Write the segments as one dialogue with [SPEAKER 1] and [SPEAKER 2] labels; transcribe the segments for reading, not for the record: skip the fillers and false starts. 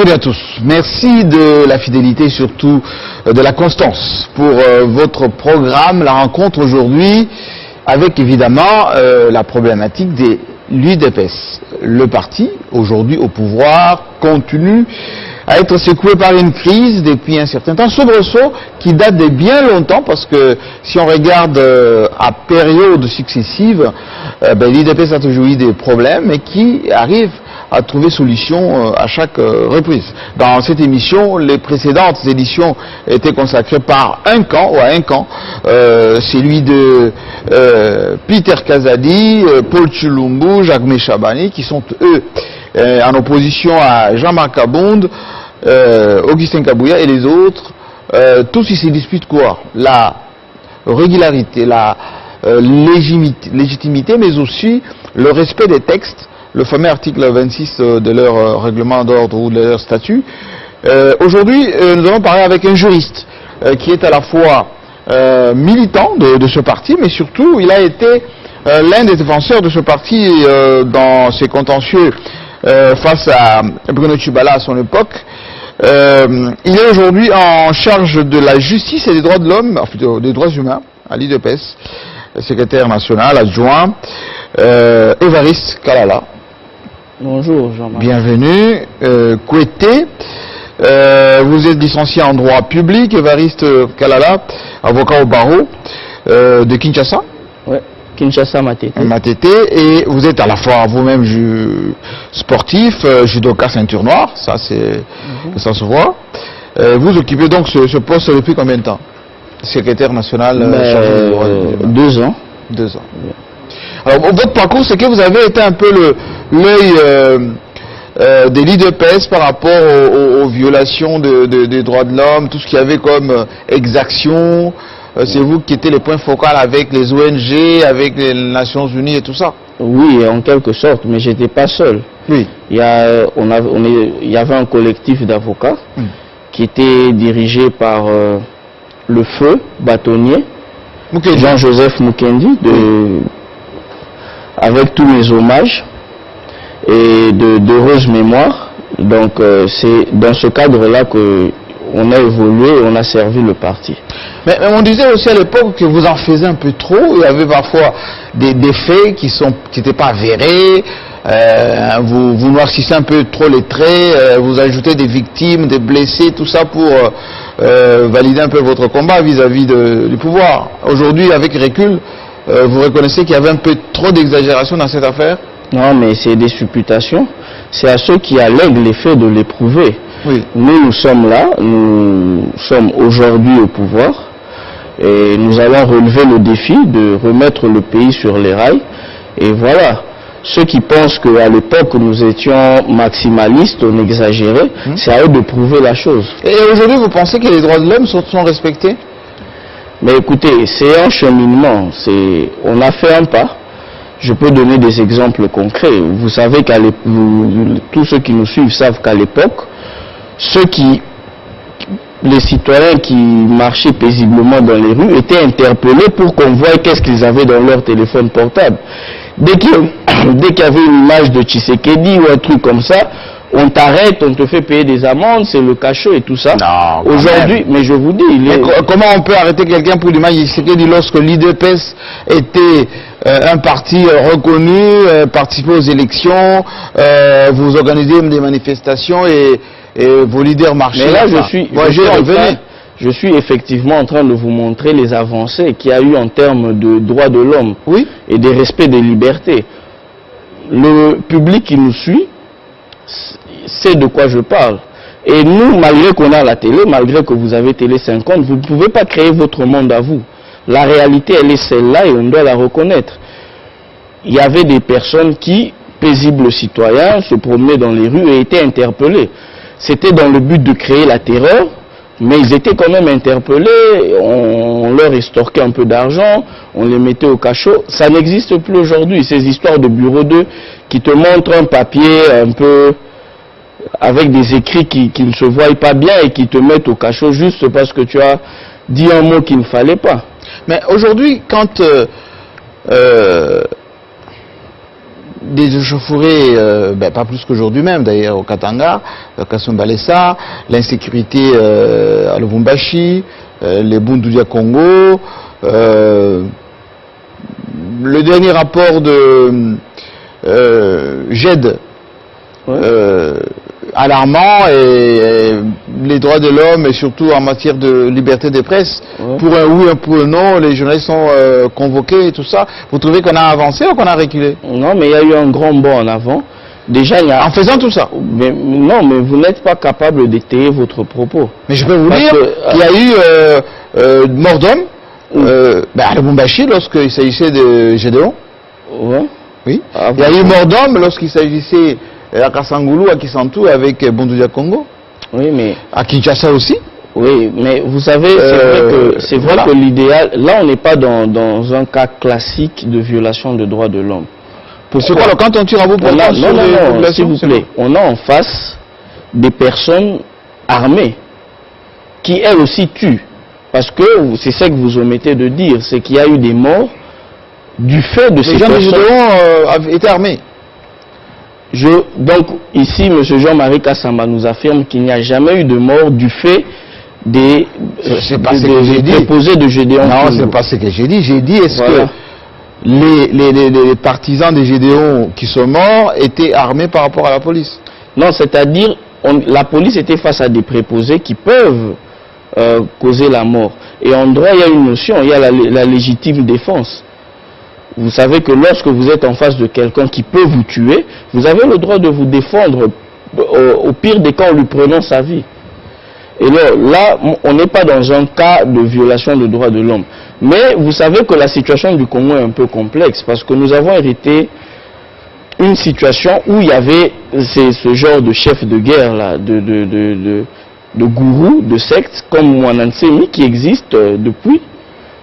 [SPEAKER 1] Bienvenue à tous. Merci de la fidélité, surtout de la constance pour votre programme, la rencontre aujourd'hui, avec évidemment la problématique de l'UDPS. Le parti, aujourd'hui au pouvoir, continue à être secoué par une crise depuis un certain temps, soubresaut qui date de bien longtemps, parce que si on regarde à périodes successives, l'UDPS a toujours eu des problèmes et qui arrive à trouver solution à chaque reprise. Dans cette émission, les précédentes éditions étaient consacrées par un camp, celui de Peter Kazadi, Paul Chilumbu, Jacques Méchabani, qui sont eux en opposition à Jean-Marc Abound, Augustin Kabouya et les autres. Tous ils se disputent quoi? La régularité, la légitimité, mais aussi le respect des textes, le fameux article 26 de leur règlement d'ordre ou de leur statut. Aujourd'hui, nous allons parler avec un juriste qui est à la fois militant de ce parti, mais surtout, il a été l'un des défenseurs de ce parti dans ses contentieux face à Bruno Tshibala à son époque. Il est aujourd'hui en charge de la justice et des droits de l'homme, enfin des droits humains, à l'UDPS, secrétaire national adjoint, Évariste Kalala.
[SPEAKER 2] Bonjour Jean-Marc.
[SPEAKER 1] Bienvenue. Kouété, vous êtes licencié en droit public, Évariste Kalala, avocat au barreau de Kinshasa.
[SPEAKER 2] Oui, Kinshasa Matete.
[SPEAKER 1] Matete, et vous êtes à la fois vous-même sportif, judoka ceinture noire, ça c'est ça se voit. Vous occupez donc ce poste depuis combien de temps? Secrétaire national chargé des droits de l'homme.
[SPEAKER 2] 2 ans.
[SPEAKER 1] 2 ans. Alors, votre parcours, c'est que vous avez été un peu l'œil de l'UDPS par rapport aux violations des droits de l'homme, tout ce qu'il y avait comme exaction. C'est vous qui étiez les points focaux avec les ONG, avec les Nations Unies et tout ça.
[SPEAKER 2] Oui, en quelque sorte, mais j'étais pas seul.
[SPEAKER 1] Oui.
[SPEAKER 2] Il y avait un collectif d'avocats qui était dirigé par le feu bâtonnier, Jean-Joseph Mukendi, avec tous mes hommages et d'heureuses mémoires. Donc c'est dans ce cadre-là qu'on a évolué et on a servi le parti.
[SPEAKER 1] Mais on disait aussi à l'époque que vous en faisiez un peu trop. Il y avait parfois des faits qui n'étaient pas avérés. Vous noircissez un peu trop les traits, vous ajoutez des victimes, des blessés, tout ça pour valider un peu votre combat vis-à-vis du pouvoir. Aujourd'hui, avec recul, vous reconnaissez qu'il y avait un peu trop d'exagération dans cette affaire?
[SPEAKER 2] Non, mais c'est des supputations. C'est à ceux qui allèguent les faits de les prouver.
[SPEAKER 1] Oui.
[SPEAKER 2] Nous sommes là, nous sommes aujourd'hui au pouvoir et nous allons relever le défi de remettre le pays sur les rails. Et voilà. Ceux qui pensent qu'à l'époque nous étions maximalistes, on exagérait, c'est à eux de prouver la chose.
[SPEAKER 1] Et aujourd'hui, vous pensez que les droits de l'homme sont respectés?
[SPEAKER 2] Mais écoutez, c'est un cheminement. On a fait un pas. Je peux donner des exemples concrets. Vous savez tous ceux qui nous suivent savent qu'à l'époque, les citoyens qui marchaient paisiblement dans les rues étaient interpellés pour qu'on voie qu'est-ce qu'ils avaient dans leur téléphone portable. Dès qu'il y avait une image de Tshisekedi ou un truc comme ça, on t'arrête, on te fait payer des amendes, c'est le cachot et tout ça. Aujourd'hui, mais je vous dis...
[SPEAKER 1] Comment on peut arrêter quelqu'un pour l'image de Tshisekedi lorsque l'UDPS était un parti reconnu, participait aux élections, vous organisez des manifestations et vos leaders marchaient?
[SPEAKER 2] Mais là, je suis effectivement en train de vous montrer les avancées qu'il y a eu en termes de droits de l'homme et de respect des libertés. Le public qui nous suit sait de quoi je parle. Et nous, malgré qu'on a la télé, malgré que vous avez Télé 50, vous ne pouvez pas créer votre monde à vous. La réalité, elle est celle-là et on doit la reconnaître. Il y avait des personnes qui, paisibles citoyens, se promenaient dans les rues et étaient interpellés. C'était dans le but de créer la terreur, mais ils étaient quand même interpellés, on leur extorquait un peu d'argent, on les mettait au cachot. Ça n'existe plus aujourd'hui, ces histoires de bureau 2 qui te montrent un papier un peu avec des écrits qui ne se voient pas bien et qui te mettent au cachot juste parce que tu as dit un mot qu'il ne fallait pas.
[SPEAKER 1] des échauffourées, pas plus qu'aujourd'hui même d'ailleurs au Katanga, au Kasumbalesa, l'insécurité à Lubumbashi, les Bundudia Congo, le dernier rapport de GED, alarmant, et les droits de l'homme et surtout en matière de liberté de presse, pour un oui, pour un non, les journalistes sont convoqués et tout ça. Vous trouvez qu'on a avancé ou qu'on a reculé?
[SPEAKER 2] Non, mais il y a eu un grand bond en avant. Déjà, il y a...
[SPEAKER 1] En faisant tout ça?
[SPEAKER 2] Non, mais vous n'êtes pas capable d'étayer votre propos.
[SPEAKER 1] Mais je peux vous dire qu'il y a eu mort d'homme à Lubumbashi lorsqu'il s'agissait de Gédéon. Oui. Il y a eu mort d'homme lorsqu'il s'agissait à Kasangulu, à Kisantu, avec Bundudia Congo.
[SPEAKER 2] Oui, mais... À
[SPEAKER 1] Kinshasa aussi.
[SPEAKER 2] Oui, mais vous savez, c'est vrai que l'idéal... Là, on n'est pas dans un cas classique de violation de droits de l'homme.
[SPEAKER 1] C'est quoi, quand on tire à bout pour
[SPEAKER 2] non, s'il vous plaît. On a en face des personnes armées qui, elles aussi, tuent. Parce que, c'est ça que vous omettez de dire, c'est qu'il y a eu des morts du fait de ces personnes... Les
[SPEAKER 1] gens de étaient armés.
[SPEAKER 2] Donc, ici, M. Jean-Marie Kassamba nous affirme qu'il n'y a jamais eu de mort du fait des préposés de Gédéon.
[SPEAKER 1] Non, c'est pas ce que j'ai dit. J'ai dit, est-ce que les partisans de Gédéon qui sont morts étaient armés par rapport à la police?
[SPEAKER 2] Non, c'est-à-dire, la police était face à des préposés qui peuvent causer la mort. Et en droit, il y a une notion, il y a la légitime défense. Vous savez que lorsque vous êtes en face de quelqu'un qui peut vous tuer, vous avez le droit de vous défendre. Au pire des cas, en lui prenant sa vie. Et là, on n'est pas dans un cas de violation des droits de l'homme. Mais vous savez que la situation du Congo est un peu complexe, parce que nous avons hérité une situation où il y avait ce genre de chef de guerre, là, de gourous, de sectes, comme Mwanansemi, qui existe depuis,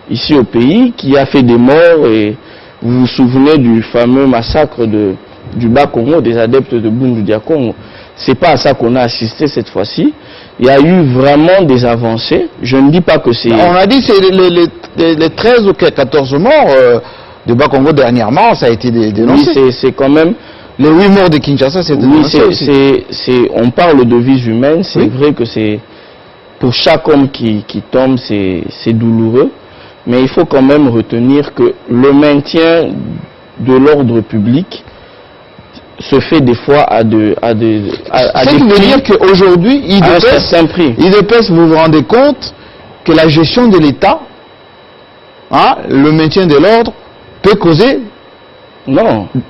[SPEAKER 2] ici au pays, qui a fait des morts. Et vous vous souvenez du fameux massacre du Bas-Congo, des adeptes de Bundudia Congo. C'est pas à ça qu'on a assisté cette fois-ci. Il y a eu vraiment des avancées. Je ne dis pas que c'est...
[SPEAKER 1] On a dit que c'est les 13 ou 14 morts de Bas-Congo dernièrement, ça a été dénoncé.
[SPEAKER 2] Oui, c'est quand même...
[SPEAKER 1] Les 8 morts de Kinshasa, c'est dénoncé aussi.
[SPEAKER 2] On parle de vies humaines, c'est vrai que c'est... Pour chaque homme qui tombe, c'est douloureux. Mais il faut quand même retenir que le maintien de l'ordre public se fait des fois à des
[SPEAKER 1] Ce qui veut dire qu'aujourd'hui, IDPS, vous vous rendez compte que la gestion de l'État, le maintien de l'ordre, peut causer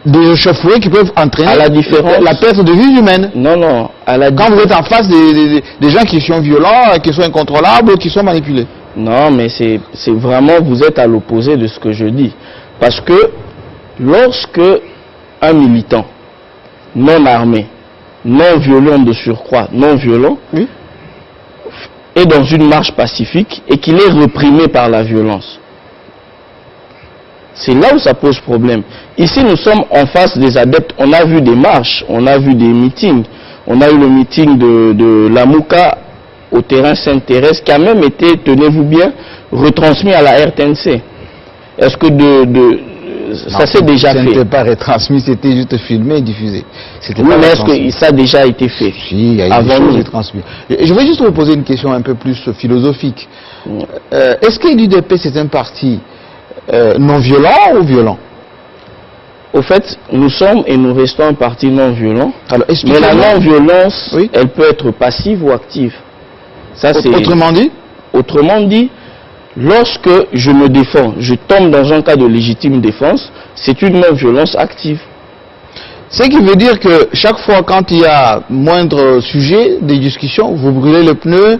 [SPEAKER 1] des échauffourées qui peuvent entraîner la perte de vie humaine.
[SPEAKER 2] Non.
[SPEAKER 1] Quand vous êtes en face des gens qui sont violents, qui sont incontrôlables, qui sont manipulés.
[SPEAKER 2] Non, mais c'est vraiment, vous êtes à l'opposé de ce que je dis. Parce que lorsque un militant non armé, non violent de surcroît, non violent, est dans une marche pacifique et qu'il est reprimé par la violence, c'est là où ça pose problème. Ici, nous sommes en face des adeptes. On a vu des marches, on a vu des meetings. On a eu le meeting de Lamouka au terrain Sainte-Thérèse, qui a même été, tenez-vous bien, retransmis à la RTNC. Est-ce que ça s'est déjà fait?
[SPEAKER 1] Ça n'était pas retransmis, c'était juste filmé et diffusé.
[SPEAKER 2] Oui, mais est-ce que ça a déjà été fait?
[SPEAKER 1] Si, il y a eu des choses retransmises. Je vais juste vous poser une question un peu plus philosophique. Est-ce que l'UDP, c'est un parti non violent ou violent?
[SPEAKER 2] Au fait, nous sommes et nous restons un parti non violent. Alors, mais la non-violence, elle peut être passive ou active. Ça, Autrement dit, lorsque je me défends, je tombe dans un cas de légitime défense, c'est une non-violence active.
[SPEAKER 1] Ce qui veut dire que chaque fois quand il y a moindre sujet de discussion, vous brûlez le pneu,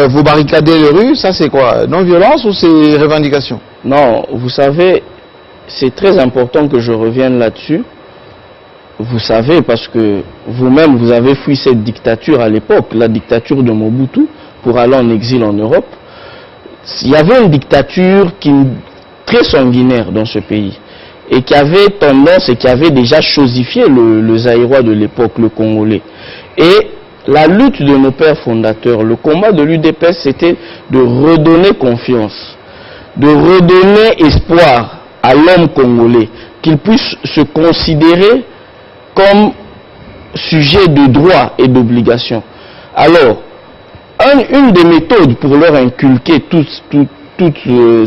[SPEAKER 1] vous barricadez les rues, ça c'est quoi? Non-violence ou c'est revendication?
[SPEAKER 2] Non, vous savez, c'est très important que je revienne là-dessus. Vous savez, parce que vous-même, vous avez fui cette dictature à l'époque, la dictature de Mobutu, pour aller en exil en Europe. Il y avait une dictature très sanguinaire dans ce pays, et qui avait tendance, et qui avait déjà chosifié le Zaïrois de l'époque, le Congolais. Et la lutte de nos pères fondateurs, le combat de l'UDPS, c'était de redonner confiance, de redonner espoir à l'homme congolais, qu'ils puissent se considérer comme sujet de droits et d'obligations. Alors, une des méthodes pour leur inculquer toutes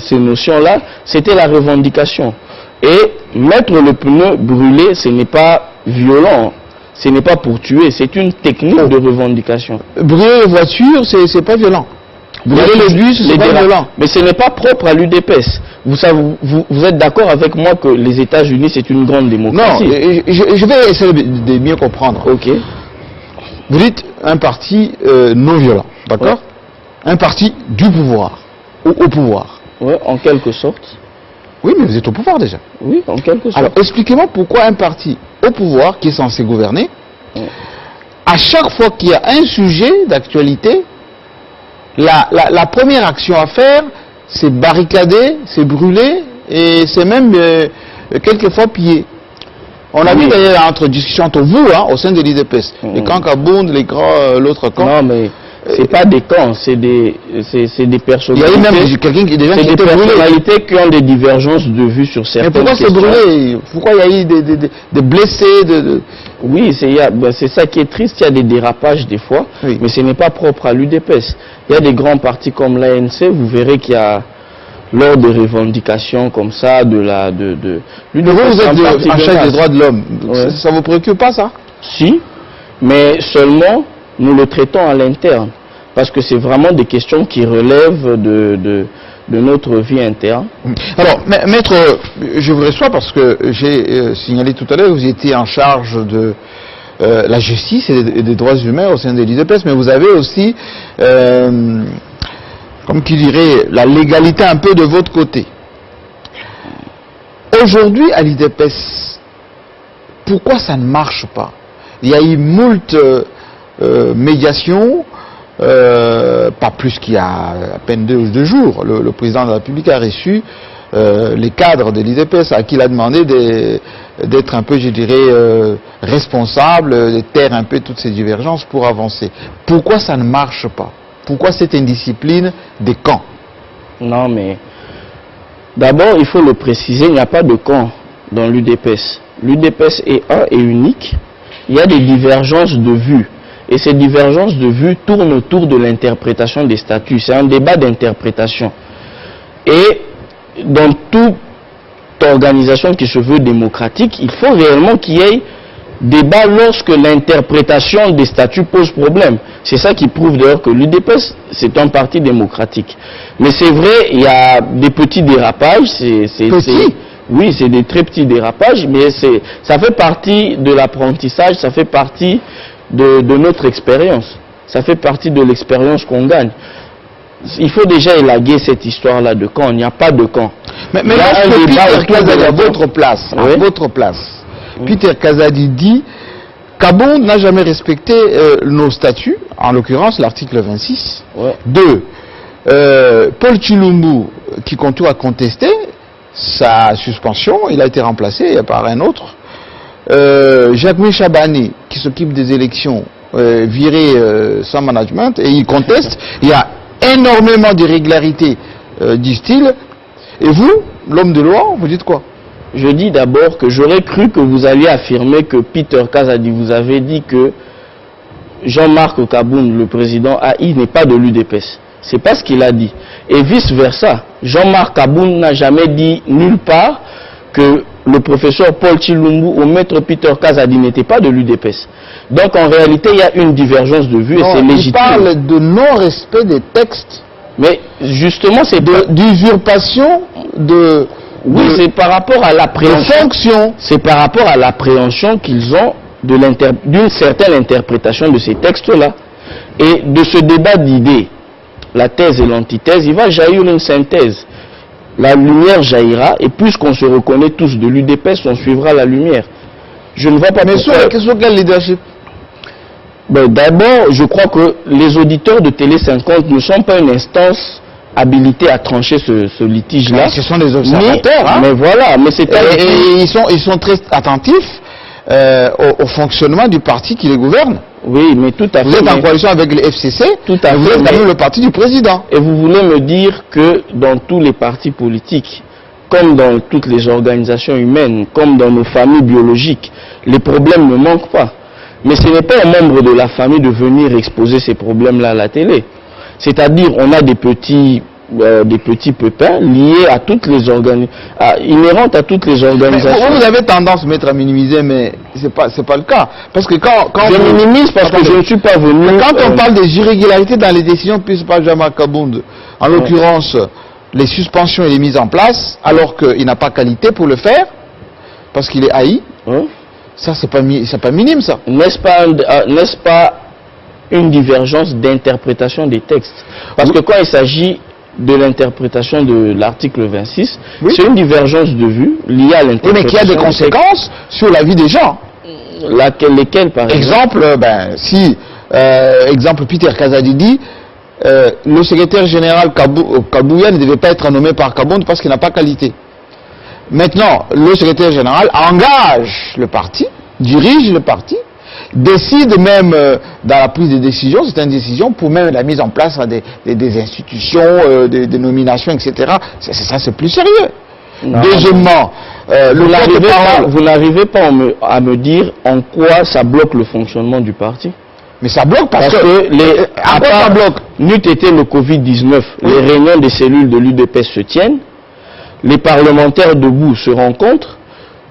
[SPEAKER 2] ces notions-là, c'était la revendication. Et mettre le pneu brûlé, ce n'est pas violent, ce n'est pas pour tuer, c'est une technique de revendication.
[SPEAKER 1] Brûler les voitures, c'est pas violent. Brûler les bus, c'est pas violent.
[SPEAKER 2] Mais ce n'est pas propre à l'UDPS. Vous êtes d'accord avec moi que les États-Unis, c'est une grande démocratie?
[SPEAKER 1] Non, je vais essayer de mieux comprendre.
[SPEAKER 2] Ok.
[SPEAKER 1] Vous dites un parti non violent, d'accord? Ouais. Un parti du pouvoir, ou au pouvoir.
[SPEAKER 2] Oui, en quelque sorte.
[SPEAKER 1] Oui, mais vous êtes au pouvoir déjà.
[SPEAKER 2] Oui, en quelque sorte.
[SPEAKER 1] Alors, expliquez-moi pourquoi un parti au pouvoir, qui est censé gouverner, à chaque fois qu'il y a un sujet d'actualité, la première action à faire, c'est barricader, c'est brûler, et c'est même quelquefois piller. On a vu d'ailleurs entre discussions entre vous, au sein de l'IDPS, les camps Kabound, les grands, l'autre camp.
[SPEAKER 2] Non, mais c'est pas des camps, c'est des personnalités.
[SPEAKER 1] Il y a eu même quelqu'un qui déjà
[SPEAKER 2] des personnalités qui ont des divergences de vues sur certaines questions.
[SPEAKER 1] Mais pourquoi c'est brûlé? Pourquoi il y a eu des blessés
[SPEAKER 2] Oui, c'est ça qui est triste, il y a des dérapages des fois, mais ce n'est pas propre à l'UDPS. Il y a des grands partis comme l'ANC, vous verrez qu'il y a lors de revendications comme ça, vous êtes
[SPEAKER 1] en charge des droits de l'homme. Ça ne vous préoccupe pas, ça?
[SPEAKER 2] Si, mais seulement nous le traitons à l'interne. Parce que c'est vraiment des questions qui relèvent de notre vie interne.
[SPEAKER 1] Alors, maître, je vous reçois parce que j'ai signalé tout à l'heure que vous étiez en charge de la justice et des droits humains au sein de l'IDPS, mais vous avez aussi, comme qui dirait, la légalité un peu de votre côté. Aujourd'hui, à l'IDPS, pourquoi ça ne marche pas? Il y a eu moult médiations, pas plus qu'il y a à peine 2 jours. Le président de la République a reçu les cadres de l'IDPS à qui il a demandé d'être un peu, je dirais, responsable, de taire un peu toutes ces divergences pour avancer. Pourquoi ça ne marche pas? Pourquoi cette indiscipline des camps?
[SPEAKER 2] Non, mais d'abord, il faut le préciser, il n'y a pas de camp dans l'UDPS. L'UDPS est un et unique. Il y a des divergences de vues. Et ces divergences de vues tournent autour de l'interprétation des statuts. C'est un débat d'interprétation. Et dans toute organisation qui se veut démocratique, il faut réellement qu'il y ait débat lorsque l'interprétation des statuts pose problème. C'est ça qui prouve d'ailleurs que l'UDPS, c'est un parti démocratique. Mais c'est vrai, il y a des petits dérapages. Oui, c'est des très petits dérapages, mais ça fait partie de l'apprentissage, ça fait partie de notre expérience. Ça fait partie de l'expérience qu'on gagne. Il faut déjà élaguer cette histoire-là de camp. Il n'y a pas de camp.
[SPEAKER 1] Mais lorsque Peter Kazadi, à votre place, Peter Kazadi dit Kabound n'a jamais respecté nos statuts, en l'occurrence l'article 26.
[SPEAKER 2] Ouais.
[SPEAKER 1] 2. Paul Tshilumbu, qui continue à contester sa suspension, il a été remplacé par un autre. Jacques Chabani, qui s'occupe des élections, viré sans management, et il conteste. Il y a énormément d'irrégularités, disent-ils. Et vous, l'homme de loi, vous dites quoi?
[SPEAKER 2] Je dis d'abord que j'aurais cru que vous alliez affirmer que Peter Kazadi vous avait dit que Jean-Marc Kabound, le président AI, n'est pas de l'UDPS. C'est pas ce qu'il a dit. Et vice-versa. Jean-Marc Kabound n'a jamais dit nulle part que le professeur Paul Tshilumbu ou maître Peter Kazadi n'était pas de l'UDPS. Donc en réalité, il y a une divergence de vue et c'est légitime.
[SPEAKER 1] Il parle de non-respect des textes.
[SPEAKER 2] Mais justement, c'est
[SPEAKER 1] d'usurpation de...
[SPEAKER 2] Oui, c'est par rapport à l'appréhension. C'est par rapport à l'appréhension qu'ils ont d'une certaine interprétation de ces textes-là. Et de ce débat d'idées, la thèse et l'antithèse, il va jaillir une synthèse. La lumière jaillira, et puisqu'on se reconnaît tous de l'UDPS, on suivra la lumière. Je ne vois pas...
[SPEAKER 1] Mais sur la question quel leadership?
[SPEAKER 2] D'abord, je crois que les auditeurs de Télé 50 ne sont pas une instance habilitée à trancher ce litige-là.
[SPEAKER 1] Ce sont des observateurs.
[SPEAKER 2] Mais voilà, mais c'est
[SPEAKER 1] ils sont très attentifs au fonctionnement du parti qui les gouverne.
[SPEAKER 2] Oui, mais tout à fait.
[SPEAKER 1] Vous êtes en coalition avec le FCC,
[SPEAKER 2] tout à fait,
[SPEAKER 1] vous êtes quand même le parti du président.
[SPEAKER 2] Et vous voulez me dire que dans tous les partis politiques, comme dans toutes les organisations humaines, comme dans nos familles biologiques, les problèmes ne manquent pas. Mais ce n'est pas aux membres de la famille de venir exposer ces problèmes-là à la télé. C'est-à-dire, on a des petits pépins liés à toutes les organisations, inhérentes à toutes les organisations.
[SPEAKER 1] Vous avez tendance, maître, à minimiser, mais c'est pas le cas. Parce que quand
[SPEAKER 2] je minimise parce que je ne suis pas venu...
[SPEAKER 1] Quand on parle des irrégularités dans les décisions prises par Jama Kabound, en l'occurrence, les suspensions et les mises en place, alors qu'il n'a pas qualité pour le faire, parce qu'il est haï, ça c'est pas minime, ça.
[SPEAKER 2] N'est-ce pas une divergence d'interprétation des textes? Parce que quand il s'agit de l'interprétation de l'article 26, c'est une divergence de vue liée à l'interprétation.
[SPEAKER 1] Mais qui a des conséquences sur la vie des gens.
[SPEAKER 2] Lesquelles, par exemple?
[SPEAKER 1] Exemple, Peter Kazadi dit, le secrétaire général Kabouya ne devait pas être nommé par Kabound parce qu'il n'a pas qualité. Maintenant, le secrétaire général engage le parti, dirige le parti, décide même dans la prise de décision, c'est une décision pour même la mise en place des institutions, des nominations, etc. Ça, c'est plus sérieux. Non. Deuxièmement,
[SPEAKER 2] vous n'arrivez pas à me dire en quoi ça bloque le fonctionnement du parti.
[SPEAKER 1] Mais ça bloque parce que
[SPEAKER 2] ça bloque. N'eût été le Covid-19, les réunions des cellules de l'UDPS se tiennent, les parlementaires debout se rencontrent,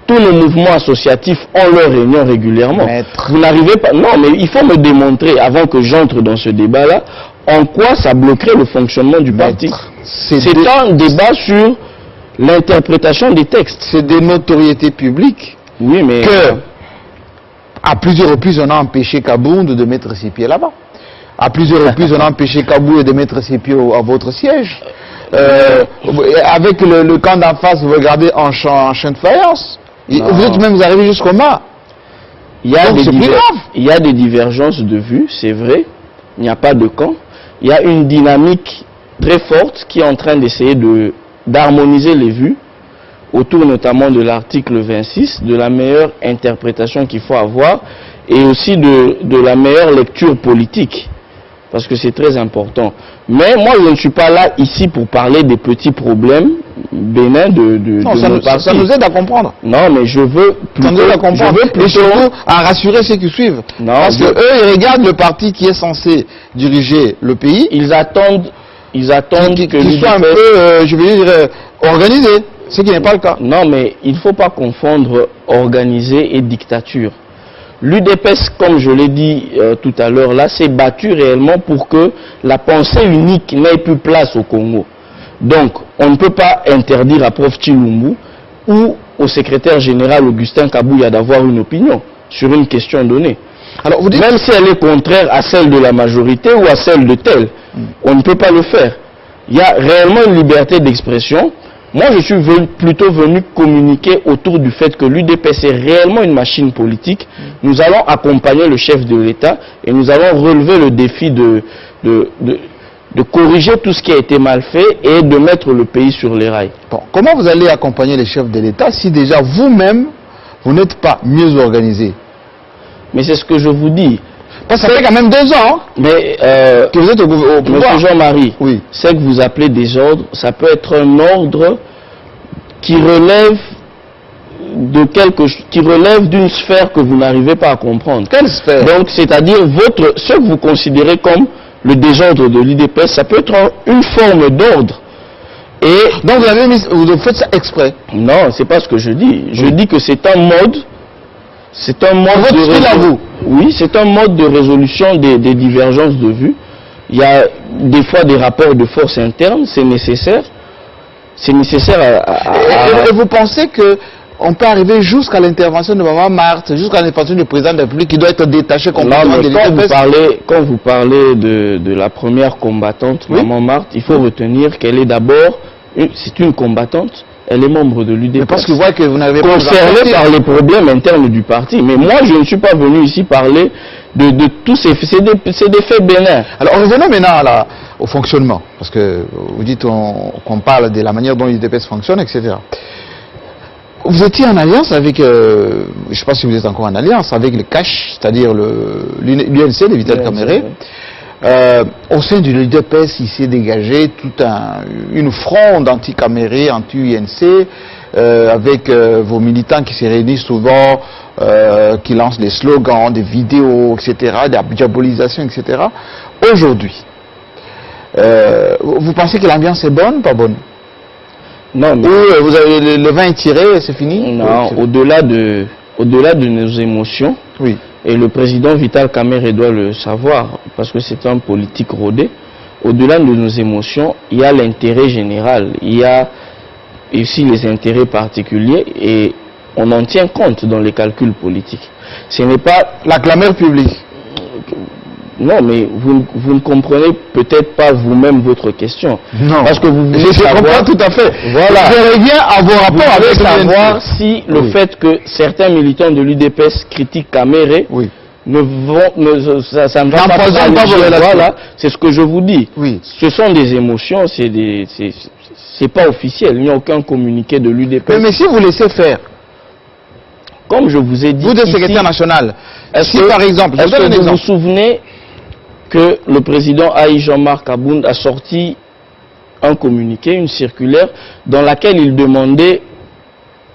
[SPEAKER 2] tous les mouvements associatifs ont leurs réunions régulièrement. Vous n'arrivez pas... Non, mais il faut me démontrer, avant que j'entre dans ce débat-là, en quoi ça bloquerait le fonctionnement du parti. C'est un débat sur l'interprétation des textes.
[SPEAKER 1] C'est des notoriétés publiques.
[SPEAKER 2] Oui, mais...
[SPEAKER 1] À plusieurs reprises, on a empêché Kabound de mettre ses pieds là-bas. À plusieurs reprises, on a empêché Kabound de mettre ses pieds à votre siège. Avec le camp d'en face, vous regardez en chien de faïence. Vous arrivez jusqu'au mât.
[SPEAKER 2] Il y a des divergences de vues, c'est vrai. Il n'y a pas de camp. Il y a une dynamique très forte qui est en train d'essayer d'harmoniser les vues, autour notamment de l'article 26, de la meilleure interprétation qu'il faut avoir, et aussi de la meilleure lecture politique, parce que c'est très important. Mais moi, je ne suis pas là ici pour parler des petits problèmes bénins
[SPEAKER 1] ça nous aide à comprendre.
[SPEAKER 2] Non, mais je veux plutôt...
[SPEAKER 1] Et surtout à rassurer ceux qui suivent. Non, parce que eux, ils regardent le parti qui est censé diriger le pays.
[SPEAKER 2] Ils attendent
[SPEAKER 1] qu'il soit un peu, je vais dire, organisé. Ce qui n'est pas le cas.
[SPEAKER 2] Non, mais il ne faut pas confondre organisé et dictature. L'UDPS, comme je l'ai dit tout à l'heure, là, s'est battu réellement pour que la pensée unique n'ait plus place au Congo. Donc, on ne peut pas interdire à Prof Chilumbu ou au secrétaire général Augustin Kabouya d'avoir une opinion sur une question donnée. Alors, vous dites... Même si elle est contraire à celle de la majorité ou à celle de tel, on ne peut pas le faire. Il y a réellement une liberté d'expression. Moi, je suis plutôt venu communiquer autour du fait que l'UDPS est réellement une machine politique. Nous allons accompagner le chef de l'État et nous allons relever le défi de corriger tout ce qui a été mal fait et de mettre le pays sur les rails.
[SPEAKER 1] Bon, comment vous allez accompagner les chefs de l'État si déjà vous-même, vous n'êtes pas mieux organisé?
[SPEAKER 2] Mais c'est ce que je vous dis.
[SPEAKER 1] Parce que ça fait quand même 2 ans
[SPEAKER 2] mais,
[SPEAKER 1] que vous êtes au pouvoir.
[SPEAKER 2] Monsieur Jean-Marie, c'est que vous appelez des ordres, ça peut être un ordre qui relève d'une sphère que vous n'arrivez pas à comprendre.
[SPEAKER 1] Quelle sphère?
[SPEAKER 2] Donc, c'est-à-dire ce que vous considérez comme le désordre de l'UDPS, ça peut être une forme d'ordre.
[SPEAKER 1] Et donc vous faites ça exprès?
[SPEAKER 2] Non, c'est pas ce que je dis. Je dis que c'est un mode. C'est un mode c'est un mode de résolution des divergences de vues. Il y a des fois des rapports de force interne, c'est nécessaire. C'est nécessaire
[SPEAKER 1] Et vous pensez que on peut arriver jusqu'à l'intervention de Maman Marthe, jusqu'à l'intervention du président de la République qui doit être détaché complètement de l'UDPS?
[SPEAKER 2] Quand vous parlez de la première combattante, Maman Marthe, il faut retenir qu'elle est d'abord, c'est une combattante. Elle est membre de l'UDPS.
[SPEAKER 1] Parce que vous voyez que vous n'avez pas
[SPEAKER 2] concerné par les problèmes internes du parti. Mais moi, je ne suis pas venu ici parler de tous ces faits. C'est des faits bénins.
[SPEAKER 1] Alors, revenons maintenant au fonctionnement. Parce que vous dites qu'on parle de la manière dont l'UDPS fonctionne, etc. Vous étiez en alliance avec, je ne sais pas si vous êtes encore en alliance, avec le CACH, c'est-à-dire l'UNC, le Vital Caméré. Au sein du l'UDPS, il s'est dégagé toute une fronde anti-Caméré, anti-UNC, avec vos militants qui se réunissent souvent, qui lancent des slogans, des vidéos, etc., de la diabolisation, etc. Aujourd'hui, vous pensez que l'ambiance est bonne ou pas bonne?
[SPEAKER 2] Non, mais...
[SPEAKER 1] Ou vous avez le vin est tiré, c'est fini?
[SPEAKER 2] Non, au-delà de nos émotions,
[SPEAKER 1] oui.
[SPEAKER 2] Et le président Vital Kamerhe doit le savoir, parce que c'est un politique rodé, au-delà de nos émotions, il y a l'intérêt général, il y a aussi les intérêts particuliers, et on en tient compte dans les calculs politiques. Ce n'est pas...
[SPEAKER 1] La clameur publique.
[SPEAKER 2] Non, mais vous ne comprenez peut-être pas vous-même votre question.
[SPEAKER 1] Non.
[SPEAKER 2] Parce que vous voulez savoir...
[SPEAKER 1] comprends tout à fait.
[SPEAKER 2] Voilà.
[SPEAKER 1] J'aimerais bien avoir rapport avec
[SPEAKER 2] savoir si le fait que certains militants de l'UDPS critiquent Kamerhe,
[SPEAKER 1] oui.
[SPEAKER 2] ça ne va pas voilà, c'est ce que je vous dis.
[SPEAKER 1] Oui.
[SPEAKER 2] Ce sont des émotions, c'est pas officiel. Il n'y a aucun communiqué de l'UDPS.
[SPEAKER 1] Mais si vous laissez faire,
[SPEAKER 2] comme je vous ai dit,
[SPEAKER 1] vous êtes secrétaire national,
[SPEAKER 2] est-ce que,
[SPEAKER 1] par exemple,
[SPEAKER 2] vous vous souvenez que le président Aïe Jean-Marc Abound a sorti un communiqué, une circulaire, dans laquelle il demandait,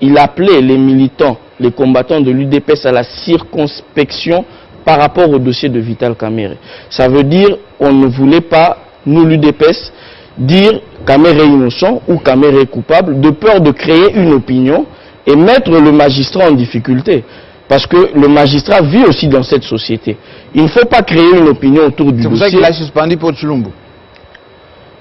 [SPEAKER 2] il appelait les militants, les combattants de l'UDPS à la circonspection par rapport au dossier de Vital Kamerhe. Ça veut dire qu'on ne voulait pas, nous l'UDPS, dire Kamerhe est innocent ou Kamerhe est coupable, de peur de créer une opinion et mettre le magistrat en difficulté. Parce que le magistrat vit aussi dans cette société. Il ne faut pas créer une opinion autour du dossier.
[SPEAKER 1] C'est pour ça qu'il a suspendu pour Tshilombo.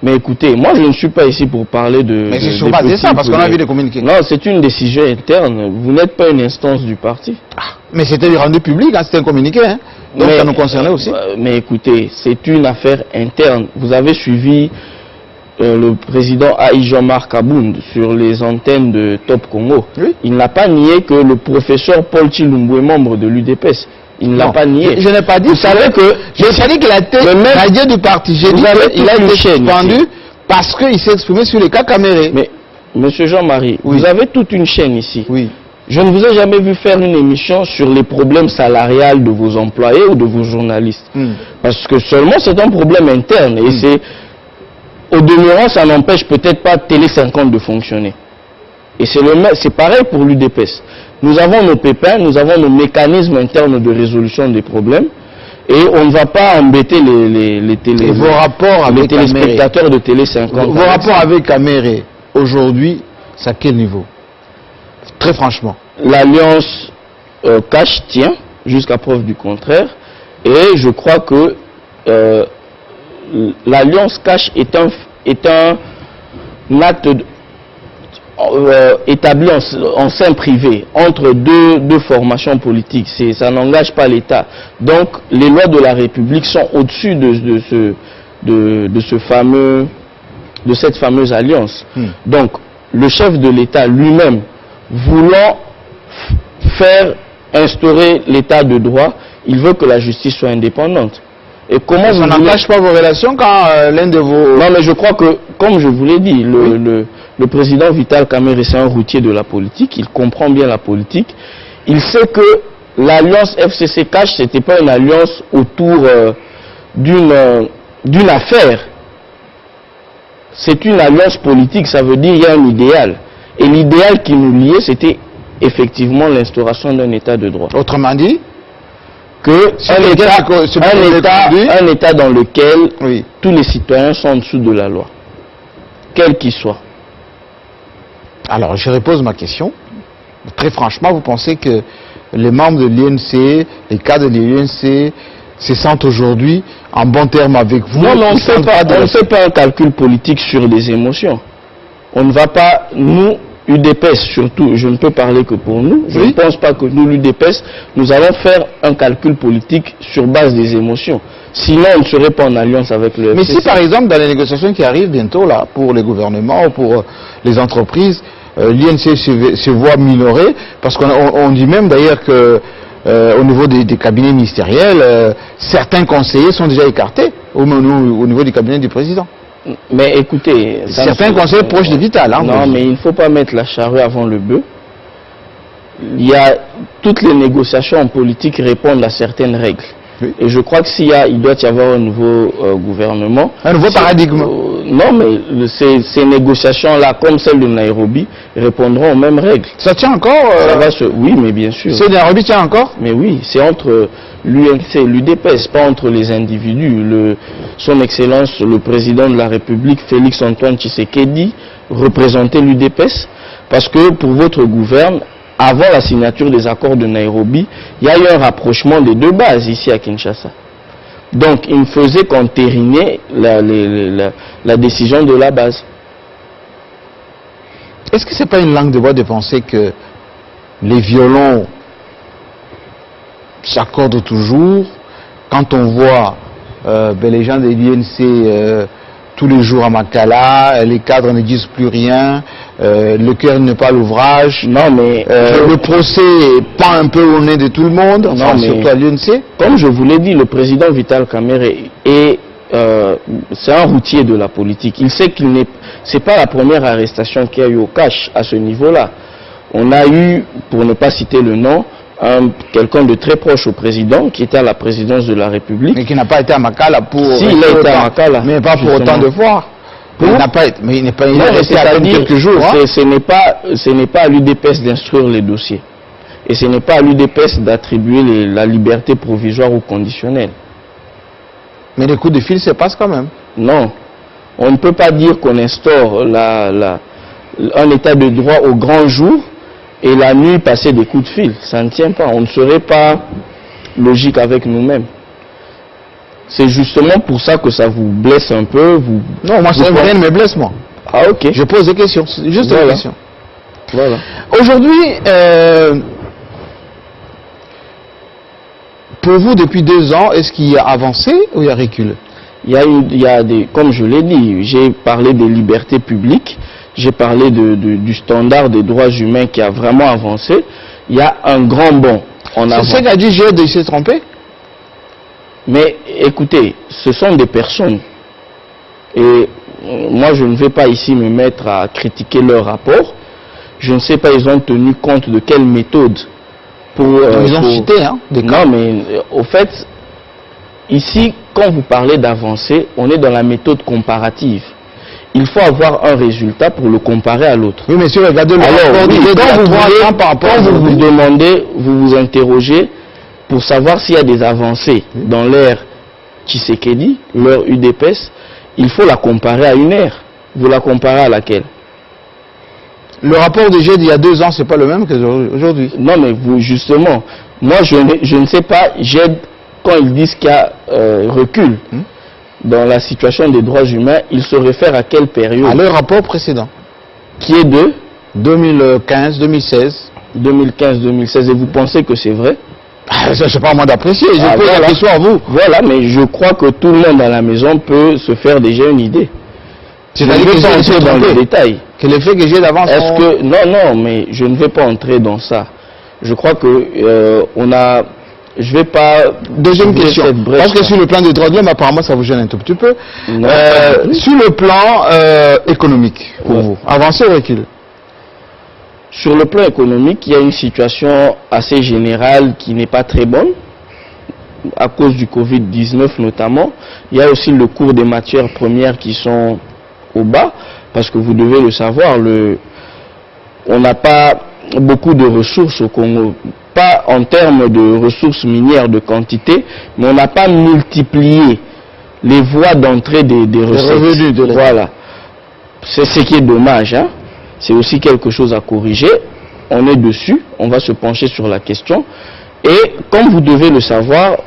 [SPEAKER 2] Mais écoutez, moi je ne suis pas ici pour parler de...
[SPEAKER 1] Mais c'est sur base de ça, parce qu'on a vu des communiqués.
[SPEAKER 2] Non, c'est une décision interne. Vous n'êtes pas une instance du parti.
[SPEAKER 1] Ah, mais c'était rendu public, hein, c'était un communiqué. Hein. Donc ça nous concernait aussi.
[SPEAKER 2] Mais écoutez, c'est une affaire interne. Vous avez suivi le président Aïe Jean-Marc Abound sur les antennes de Top Congo. Oui. Il n'a pas nié que le professeur Paul Tshilombo est membre de l'UDPS. Il ne l'a pas nié.
[SPEAKER 1] Je n'ai pas dit.
[SPEAKER 2] Vous savez que...
[SPEAKER 1] Je n'ai pas dit qu'il a été radié du parti. J'ai dit qu'il a été suspendu parce qu'il s'est exprimé sur les cas Kamerhe.
[SPEAKER 2] Mais, monsieur Jean-Marie, oui. Vous avez toute une chaîne ici.
[SPEAKER 1] Oui.
[SPEAKER 2] Je ne vous ai jamais vu faire une émission sur les problèmes salariales de vos employés ou de vos journalistes. Parce que seulement c'est un problème interne. Et c'est... Au demeurant, ça n'empêche peut-être pas Télé 50 de fonctionner. Et c'est pareil pour l'UDPS. Nous avons nos pépins, nous avons nos mécanismes internes de résolution des problèmes. Et on ne va pas embêter les téléspectateurs de Télé 50.
[SPEAKER 1] Vos rapports avec Kamerhe, aujourd'hui, c'est à quel niveau? Très franchement.
[SPEAKER 2] L'alliance cash tient, jusqu'à preuve du contraire. Et je crois que... l'alliance cash est un acte établi en sein privé entre deux formations politiques. Ça n'engage pas l'État. Donc les lois de la République sont au-dessus de cette fameuse alliance. Donc le chef de l'État lui-même, voulant faire instaurer l'État de droit, il veut que la justice soit indépendante. Et comment
[SPEAKER 1] ça n'empêche pas vos relations quand l'un de vos...
[SPEAKER 2] Non, mais je crois que, comme je vous l'ai dit, le président Vital Kamerhe, c'est un routier de la politique, il comprend bien la politique. Il sait que l'alliance FCC Cash, ce n'était pas une alliance autour d'une affaire. C'est une alliance politique, ça veut dire qu'il y a un idéal. Et l'idéal qui nous liait, c'était effectivement l'instauration d'un État de droit.
[SPEAKER 1] Autrement dit
[SPEAKER 2] un État dans lequel tous les citoyens sont en dessous de la loi, quel qu'il soit.
[SPEAKER 1] Alors, je repose ma question. Très franchement, vous pensez que les membres de l'UNC, les cadres de l'UNC, se sentent aujourd'hui en bon terme avec vous?
[SPEAKER 2] Non, mais on ne fait pas un calcul politique sur des émotions. On ne va pas, nous, UDPS surtout, je ne peux parler que pour nous, je ne pense pas que nous, l'UDPS, nous allons faire un calcul politique sur base des émotions. Sinon, on ne serait pas en alliance avec le FCC.
[SPEAKER 1] Mais si par exemple, dans les négociations qui arrivent bientôt, là, pour les gouvernements ou pour les entreprises, l'INC se voit minoré, parce qu'on dit même d'ailleurs que au niveau des cabinets ministériels, certains conseillers sont déjà écartés au niveau du cabinet du président.
[SPEAKER 2] Mais écoutez...
[SPEAKER 1] Certains conseillers proches de Vital. Hein,
[SPEAKER 2] non, mais il ne faut pas mettre la charrue avant le bœuf. Toutes les négociations en politique répondent à certaines règles. Oui. Et je crois que il doit y avoir un nouveau gouvernement.
[SPEAKER 1] Un nouveau paradigme.
[SPEAKER 2] Non, mais ces négociations-là, comme celle de Nairobi, répondront aux mêmes règles.
[SPEAKER 1] Ça tient encore
[SPEAKER 2] Oui, mais bien sûr.
[SPEAKER 1] C'est Nairobi tient encore? Mais
[SPEAKER 2] oui, c'est entre l'UNC et l'UDPS, pas entre les individus. Son Excellence, le président de la République, Félix Antoine Tshisekedi, représentait l'UDPS, parce que pour votre gouvernement, avant la signature des accords de Nairobi, il y a eu un rapprochement des deux bases ici à Kinshasa. Donc, il ne faisait qu'entériner la décision de la base.
[SPEAKER 1] Est-ce que ce n'est pas une langue de bois de penser que les violons s'accordent toujours quand on voit les gens de l'UNC tous les jours à Makala, les cadres ne disent plus rien, le cœur n'est pas l'ouvrage.
[SPEAKER 2] Non, mais
[SPEAKER 1] le procès pend un peu au nez de tout le monde, enfin, non, surtout à l'UNC.
[SPEAKER 2] Comme je vous l'ai dit, le président Vital Kamerhe c'est un routier de la politique. Il sait c'est pas la première arrestation qu'il y a eu au cash à ce niveau-là. On a eu, pour ne pas citer le nom, quelqu'un de très proche au président, qui était à la présidence de la République.
[SPEAKER 1] Mais qui n'a pas été à Makala pour...
[SPEAKER 2] Si, il a été à Makala.
[SPEAKER 1] Mais pas pour autant de fois. Il n'a pas été, mais il n'est pas resté à peine quelques jours.
[SPEAKER 2] Ce n'est pas à l'UDPS d'instruire les dossiers. Et ce n'est pas à l'UDPS d'attribuer la liberté provisoire ou conditionnelle.
[SPEAKER 1] Mais les coups de fil se passent quand même.
[SPEAKER 2] Non. On ne peut pas dire qu'on instaure un état de droit au grand jour et la nuit passer des coups de fil. Ça ne tient pas. On ne serait pas logique avec nous-mêmes. C'est justement pour ça que ça vous blesse un peu.
[SPEAKER 1] Non, moi, ça rien ne me blesse, moi.
[SPEAKER 2] Ah, ok.
[SPEAKER 1] Je pose des questions. Juste des questions.
[SPEAKER 2] Voilà.
[SPEAKER 1] Aujourd'hui, pour vous, depuis 2 ans, est-ce qu'il y a avancé ou il y a reculé?
[SPEAKER 2] Il y a des, comme je l'ai dit, j'ai parlé des libertés publiques, j'ai parlé du standard des droits humains qui a vraiment avancé. Il y a un grand bond en avant.
[SPEAKER 1] C'est ce qu'a dit GED, il s'est trompé?
[SPEAKER 2] Mais écoutez, ce sont des personnes. Et moi, je ne vais pas ici me mettre à critiquer leur rapport. Je ne sais pas, ils ont tenu compte de quelle méthode
[SPEAKER 1] ils ont cité, hein, des cas.
[SPEAKER 2] Non, mais au fait, ici, quand vous parlez d'avancée, on est dans la méthode comparative. Il faut avoir un résultat pour le comparer à l'autre.
[SPEAKER 1] Oui, mais si vous regardez le rapport,
[SPEAKER 2] quand vous vous demandez, vous vous interrogez pour savoir s'il y a des avancées dans l'ère Tshisekedi, l'ère UDPS, il faut la comparer à une ère. Vous la comparez à laquelle?
[SPEAKER 1] Le rapport de GED il y a 2 ans, c'est pas le même qu'aujourd'hui.
[SPEAKER 2] Non, mais vous, justement, moi je ne sais pas, GED, quand ils disent qu'il y a recul dans la situation des droits humains, ils se réfèrent à quelle période?
[SPEAKER 1] À leur rapport précédent.
[SPEAKER 2] Qui est de
[SPEAKER 1] 2015, 2016.
[SPEAKER 2] 2015, 2016. Et vous pensez que c'est vrai?
[SPEAKER 1] C'est pas à moi d'apprécier, je pose la question à vous.
[SPEAKER 2] Voilà, mais je crois que tout le monde à la maison peut se faire déjà une idée.
[SPEAKER 1] C'est-à-dire que
[SPEAKER 2] je vais pas entrer dans les détails.
[SPEAKER 1] Que l'effet que j'ai d'avance...
[SPEAKER 2] Non, mais je ne vais pas entrer dans ça. Je crois que je vais pas...
[SPEAKER 1] Deuxième question, parce que sur le plan des droits de l'homme, apparemment ça vous gêne un tout petit peu.
[SPEAKER 2] Non,
[SPEAKER 1] sur le plan économique, pour vous, avancez ou recul?
[SPEAKER 2] Sur le plan économique, il y a une situation assez générale qui n'est pas très bonne, à cause du Covid-19 notamment. Il y a aussi le cours des matières premières qui sont au bas, parce que vous devez le savoir, on n'a pas beaucoup de ressources au Congo, pas en termes de ressources minières de quantité, mais on n'a pas multiplié les voies d'entrée des recettes. Voilà. C'est ce qui est dommage, hein. C'est aussi quelque chose à corriger. On est dessus, on va se pencher sur la question. Et comme vous devez le savoir,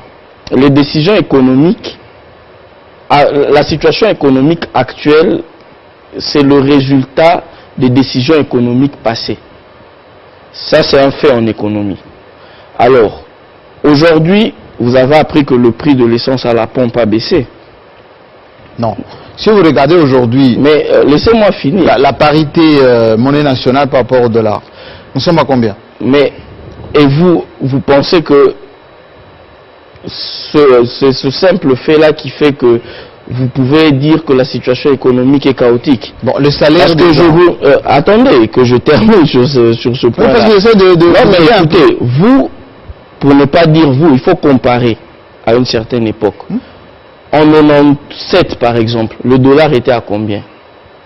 [SPEAKER 2] les décisions économiques, la situation économique actuelle, c'est le résultat des décisions économiques passées. Ça, c'est un fait en économie. Alors, aujourd'hui, vous avez appris que le prix de l'essence à la pompe a baissé.
[SPEAKER 1] Non. Si vous regardez aujourd'hui...
[SPEAKER 2] Mais laissez-moi finir.
[SPEAKER 1] La parité monnaie nationale par rapport au dollar, nous sommes à combien?
[SPEAKER 2] Mais, et vous pensez que c'est ce simple fait-là qui fait que vous pouvez dire que la situation économique est chaotique?
[SPEAKER 1] Bon, le salaire...
[SPEAKER 2] Parce que je vous... attendez, que je termine sur ce point-là.
[SPEAKER 1] Oui, parce que j'essaie
[SPEAKER 2] non, mais écoutez, vous, pour ne pas dire vous, il faut comparer. à une certaine époque. En 97, par exemple, le dollar était à combien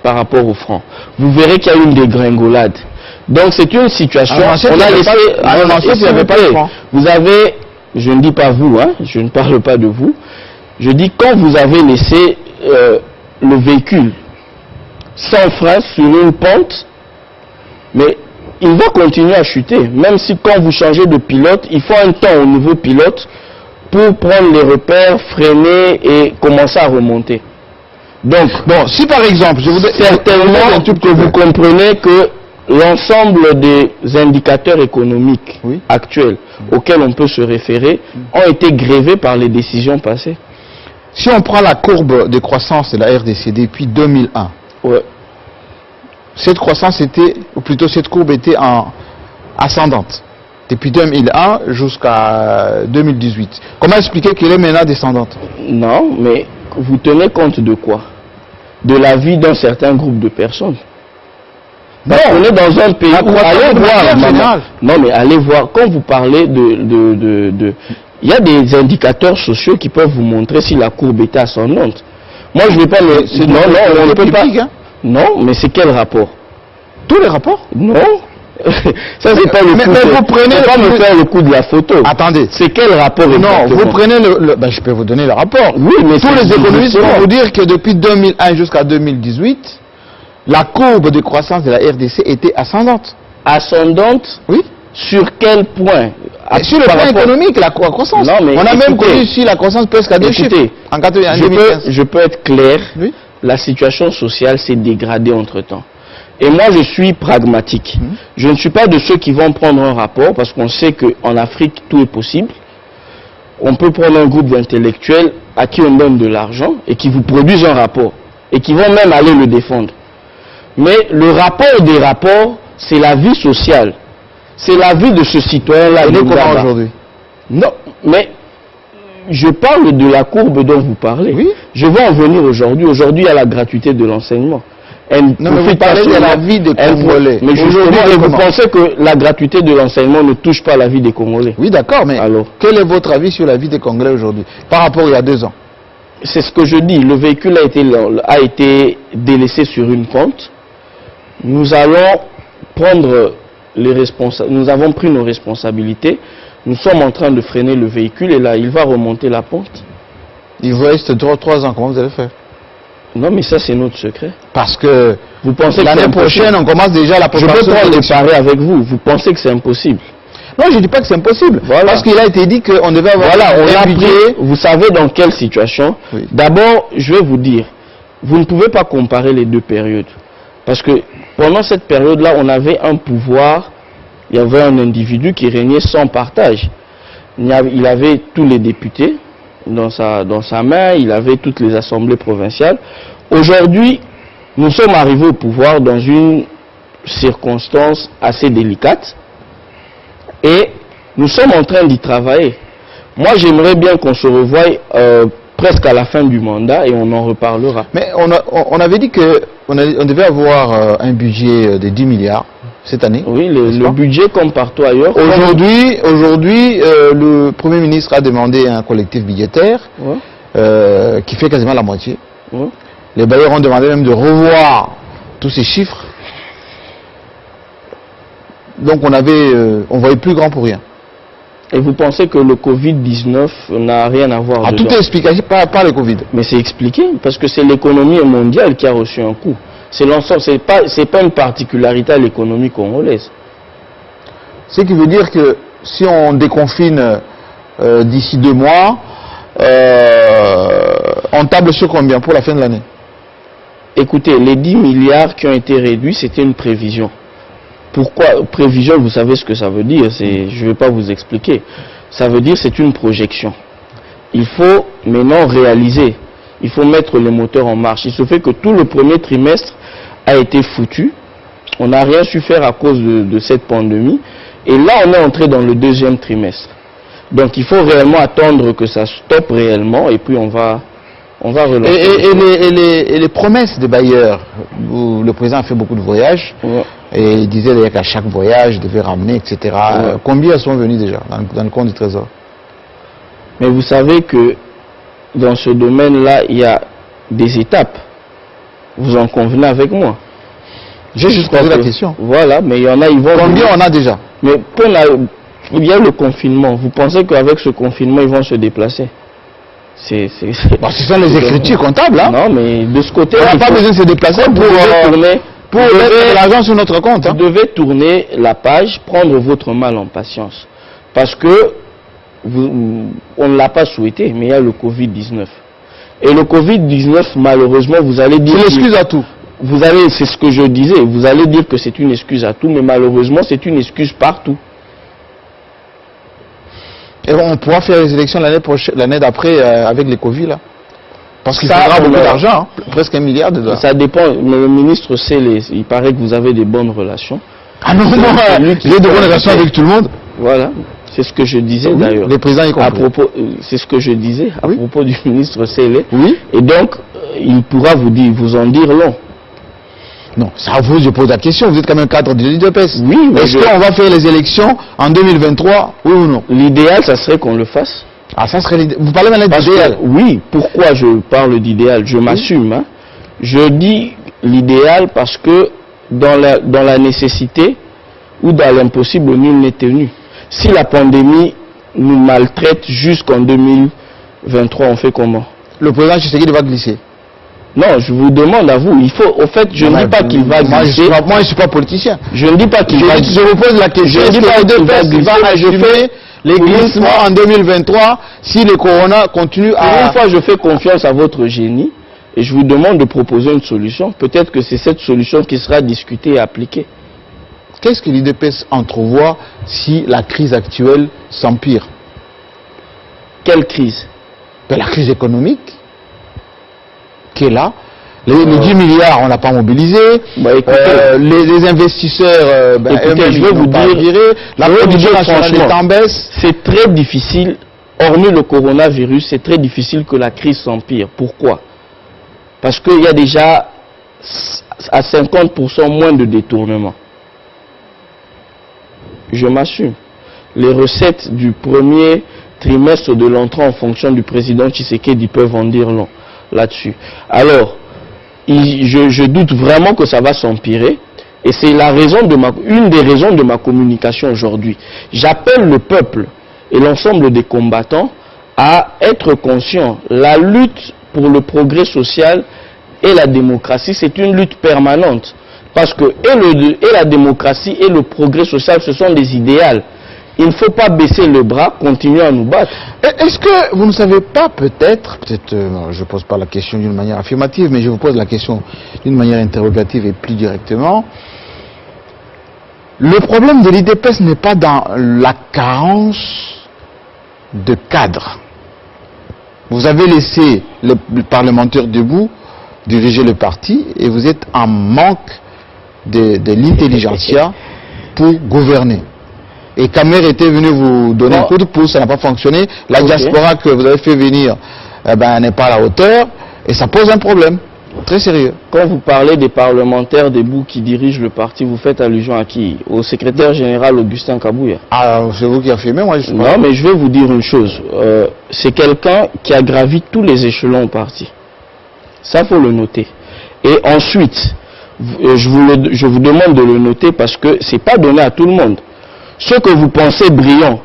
[SPEAKER 2] par rapport au franc? Vous verrez qu'il y a une dégringolade. Donc c'est une situation... on a laissé... il n'y avait pas de franc. Vous avez... Je ne dis pas vous, hein, je ne parle pas de vous. Je dis quand vous avez laissé le véhicule sans frein sur une pente, mais il va continuer à chuter. Même si quand vous changez de pilote, il faut un temps au nouveau pilote pour prendre les repères, freiner et commencer à remonter. Donc, bon, si par exemple, je voudrais certainement que vous comprenez que l'ensemble des indicateurs économiques actuels auxquels on peut se référer ont été grévés par les décisions passées.
[SPEAKER 1] Si on prend la courbe de croissance de la RDC depuis 2001, cette croissance était, ou plutôt cette courbe était en ascendante. Depuis 2001 jusqu'à 2018. Comment expliquer qu'elle est maintenant descendante?
[SPEAKER 2] Non, mais vous tenez compte de quoi? De la vie d'un certain groupe de personnes. Non, on est dans un pays où allez voir, non mais allez voir, quand vous parlez il y a des indicateurs sociaux qui peuvent vous montrer si la courbe est ascendante. Moi je ne vais pas le... Non, on ne peut pas... Hein? Non, mais c'est quel rapport?
[SPEAKER 1] Tous les rapports?
[SPEAKER 2] Non. Ça c'est pas le coup.
[SPEAKER 1] Mais vous prenez
[SPEAKER 2] pas me faire le coup de la photo.
[SPEAKER 1] Attendez.
[SPEAKER 2] C'est quel rapport?
[SPEAKER 1] Non, vous prenez ben, je peux vous donner le rapport.
[SPEAKER 2] Oui, mais
[SPEAKER 1] tous les économistes vont vous dire que depuis 2001 jusqu'à 2018, la courbe de croissance de la RDC était ascendante.
[SPEAKER 2] Ascendante?
[SPEAKER 1] Oui.
[SPEAKER 2] Sur quel point?
[SPEAKER 1] Sur le plan économique, la croissance. Non, mais on a même connu ici la croissance presque à 2 chiffres. En 2015.
[SPEAKER 2] Je peux être clair. Oui. La situation sociale s'est dégradée entre-temps. Et moi, je suis pragmatique. Je ne suis pas de ceux qui vont prendre un rapport, parce qu'on sait qu'en Afrique, tout est possible. On peut prendre un groupe d'intellectuels à qui on donne de l'argent et qui vous produisent un rapport. Et qui vont même aller le défendre. Mais le rapport des rapports, c'est la vie sociale. C'est la vie de ce citoyen-là.
[SPEAKER 1] Il est comment aujourd'hui?
[SPEAKER 2] Non, mais je parle de la courbe dont vous parlez. Oui. Je vais en venir aujourd'hui. Aujourd'hui, il y a la gratuité de l'enseignement.
[SPEAKER 1] Non, mais vous parlez de la vie des Congolais.
[SPEAKER 2] Mais aujourd'hui, vous pensez que la gratuité de l'enseignement ne touche pas la vie des Congolais?
[SPEAKER 1] Oui, d'accord, mais alors, quel est votre avis sur la vie des Congolais aujourd'hui, par rapport à il y a 2 ans?
[SPEAKER 2] C'est ce que je dis. Le véhicule a été délaissé sur une pente. Nous allons prendre nous avons pris nos responsabilités. Nous sommes en train de freiner le véhicule et là, il va remonter la pente.
[SPEAKER 1] Il vous reste 3 ans. Comment vous allez faire?
[SPEAKER 2] Non, mais ça, c'est notre secret.
[SPEAKER 1] Parce que
[SPEAKER 2] vous pensez que
[SPEAKER 1] l'année prochaine, on commence déjà la préparation.
[SPEAKER 2] Je peux prendre les paris avec vous. Vous pensez que c'est impossible?
[SPEAKER 1] Non, je ne dis pas que c'est impossible. Voilà. Parce qu'il a été dit qu'on devait avoir
[SPEAKER 2] un budget. Vous savez dans quelle situation? Oui. D'abord, je vais vous dire, vous ne pouvez pas comparer les 2 périodes. Parce que pendant cette période-là, on avait un pouvoir, il y avait un individu qui régnait sans partage. Il avait tous les députés dans sa main, il avait toutes les assemblées provinciales. Aujourd'hui, nous sommes arrivés au pouvoir dans une circonstance assez délicate et nous sommes en train d'y travailler. Moi, j'aimerais bien qu'on se revoie presque à la fin du mandat et on en reparlera.
[SPEAKER 1] Mais on avait dit qu'on devait avoir un budget de 10 milliards cette année.
[SPEAKER 2] Oui, le budget comme partout ailleurs.
[SPEAKER 1] Aujourd'hui, le Premier ministre a demandé un collectif budgétaire qui fait quasiment la moitié. Les bailleurs ont demandé même de revoir tous ces chiffres. Donc on voyait plus grand pour rien.
[SPEAKER 2] Et vous pensez que le Covid-19 n'a rien à voir dedans?
[SPEAKER 1] Tout est expliqué par le Covid.
[SPEAKER 2] Mais c'est expliqué, parce que c'est l'économie mondiale qui a reçu un coup. C'est l'ensemble, c'est pas une particularité à l'économie congolaise.
[SPEAKER 1] Ce qui veut dire que si on déconfine d'ici 2 mois, on table sur combien pour la fin de l'année?
[SPEAKER 2] Écoutez, les 10 milliards qui ont été réduits, c'était une prévision. Pourquoi prévision? Vous savez ce que ça veut dire, je ne vais pas vous expliquer. Ça veut dire c'est une projection. Il faut maintenant réaliser, il faut mettre les moteurs en marche. Il se fait que tout le premier trimestre a été foutu. On n'a rien su faire à cause de cette pandémie. Et là, on est entré dans le 2e trimestre. Donc il faut réellement attendre que ça stoppe réellement et puis on va relancer.
[SPEAKER 1] Et les promesses des bailleurs, où le président a fait beaucoup de voyages, et il disait qu'à chaque voyage, il devait ramener, etc. Combien sont venus déjà dans le compte du Trésor?
[SPEAKER 2] Mais vous savez que dans ce domaine-là, il y a des étapes. Vous en convenez avec moi?
[SPEAKER 1] J'ai juste posé la question.
[SPEAKER 2] Voilà, mais il y en a, ils vont...
[SPEAKER 1] Combien on a déjà? Mais
[SPEAKER 2] pour il y a le confinement. Vous pensez qu'avec ce confinement, ils vont se déplacer?
[SPEAKER 1] Ce sont les écritures comptables, hein?
[SPEAKER 2] Non, mais de ce côté...
[SPEAKER 1] On n'a pas besoin de se déplacer pour mettre l'argent sur notre compte.
[SPEAKER 2] Vous devez tourner la page, prendre votre mal en patience. Parce que on ne l'a pas souhaité, mais il y a le Covid-19. Et le Covid-19, malheureusement, vous allez dire...
[SPEAKER 1] C'est l'excuse à tout.
[SPEAKER 2] C'est ce que je disais, vous allez dire que c'est une excuse à tout, mais malheureusement, c'est une excuse partout.
[SPEAKER 1] Et on pourra faire les élections l'année d'après avec les Covid, là. Parce qu'il faudra beaucoup d'argent, hein, presque 1 milliard de dollars.
[SPEAKER 2] Ça dépend, mais le ministre sait, il paraît que vous avez des bonnes relations.
[SPEAKER 1] Ah non, j'ai de bonnes relations avec tout le monde.
[SPEAKER 2] Voilà, c'est ce que je disais d'ailleurs.
[SPEAKER 1] Les présidents y compris.
[SPEAKER 2] C'est ce que je disais à propos du ministre Sélé.
[SPEAKER 1] Oui.
[SPEAKER 2] Et donc, il pourra vous en dire long.
[SPEAKER 1] Non, ça vous, je pose la question, vous êtes quand même cadre de l'UDPS.
[SPEAKER 2] Oui, mais
[SPEAKER 1] est-ce qu'on va faire les élections en 2023, oui ou non?
[SPEAKER 2] L'idéal, ça serait qu'on le fasse.
[SPEAKER 1] Ah, ça serait l'idéal. Vous parlez maintenant d'idéal?
[SPEAKER 2] Oui, pourquoi je parle d'idéal? Je m'assume. Hein. Je dis l'idéal parce que dans la nécessité ou dans l'impossible, nul n'est tenu. Si la pandémie nous maltraite jusqu'en 2023, on fait comment?
[SPEAKER 1] Le président Tshisekedi va glisser.
[SPEAKER 2] Non, je vous demande à vous. Il faut, au fait, je ne dis pas qu'il va glisser.
[SPEAKER 1] Moi, je ne suis pas politicien.
[SPEAKER 2] Je ne dis pas qu'il va glisser.
[SPEAKER 1] Je vous pose la question.
[SPEAKER 2] Je ne dis pas qu'il va glisser.
[SPEAKER 1] Je fais les glissements en 2023 si le corona continue à...
[SPEAKER 2] Une fois, je fais confiance à votre génie et je vous demande de proposer une solution. Peut-être que c'est cette solution qui sera discutée et appliquée.
[SPEAKER 1] Qu'est-ce que l'UDPS entrevoit si la crise actuelle s'empire?
[SPEAKER 2] Quelle crise?
[SPEAKER 1] La crise économique qui est là. Les 10 milliards, on n'a pas mobilisé. Les investisseurs,
[SPEAKER 2] écoutez, je vais vous dire,
[SPEAKER 1] la production nationale est en baisse.
[SPEAKER 2] C'est très difficile, hormis le coronavirus, c'est très difficile que la crise s'empire. Pourquoi? Parce qu'il y a déjà à 50% moins de détournements. Je m'assume. Les recettes du premier trimestre de l'entrée en fonction du président Tshisekedi peuvent en dire long là-dessus. Alors, je doute vraiment que ça va s'empirer. Et c'est une des raisons de ma communication aujourd'hui. J'appelle le peuple et l'ensemble des combattants à être conscients. La lutte pour le progrès social et la démocratie, c'est une lutte permanente. Parce que et la démocratie et le progrès social, ce sont des idéaux. Il ne faut pas baisser le bras, continuer à nous battre.
[SPEAKER 1] Est-ce que vous ne savez pas peut-être, je ne pose pas la question d'une manière affirmative, mais je vous pose la question d'une manière interrogative et plus directement. Le problème de l'UDPS n'est pas dans la carence de cadres. Vous avez laissé les parlementaires debout diriger le parti et vous êtes en manque de l'intelligentsia pour gouverner. Et Kamer était venu vous donner un coup de pouce, ça n'a pas fonctionné. La diaspora que vous avez fait venir n'est pas à la hauteur et ça pose un problème très sérieux.
[SPEAKER 2] Quand vous parlez des parlementaires debout qui dirigent le parti, vous faites allusion à qui? Au secrétaire général Augustin Kabouya.
[SPEAKER 1] Ah, c'est vous qui affirmez, moi je sais pas.
[SPEAKER 2] Non, mais je vais vous dire une chose. C'est quelqu'un qui a gravi tous les échelons au parti. Ça, faut le noter. Et ensuite, je vous demande de le noter parce que c'est pas donné à tout le monde. Ceux que vous pensez brillants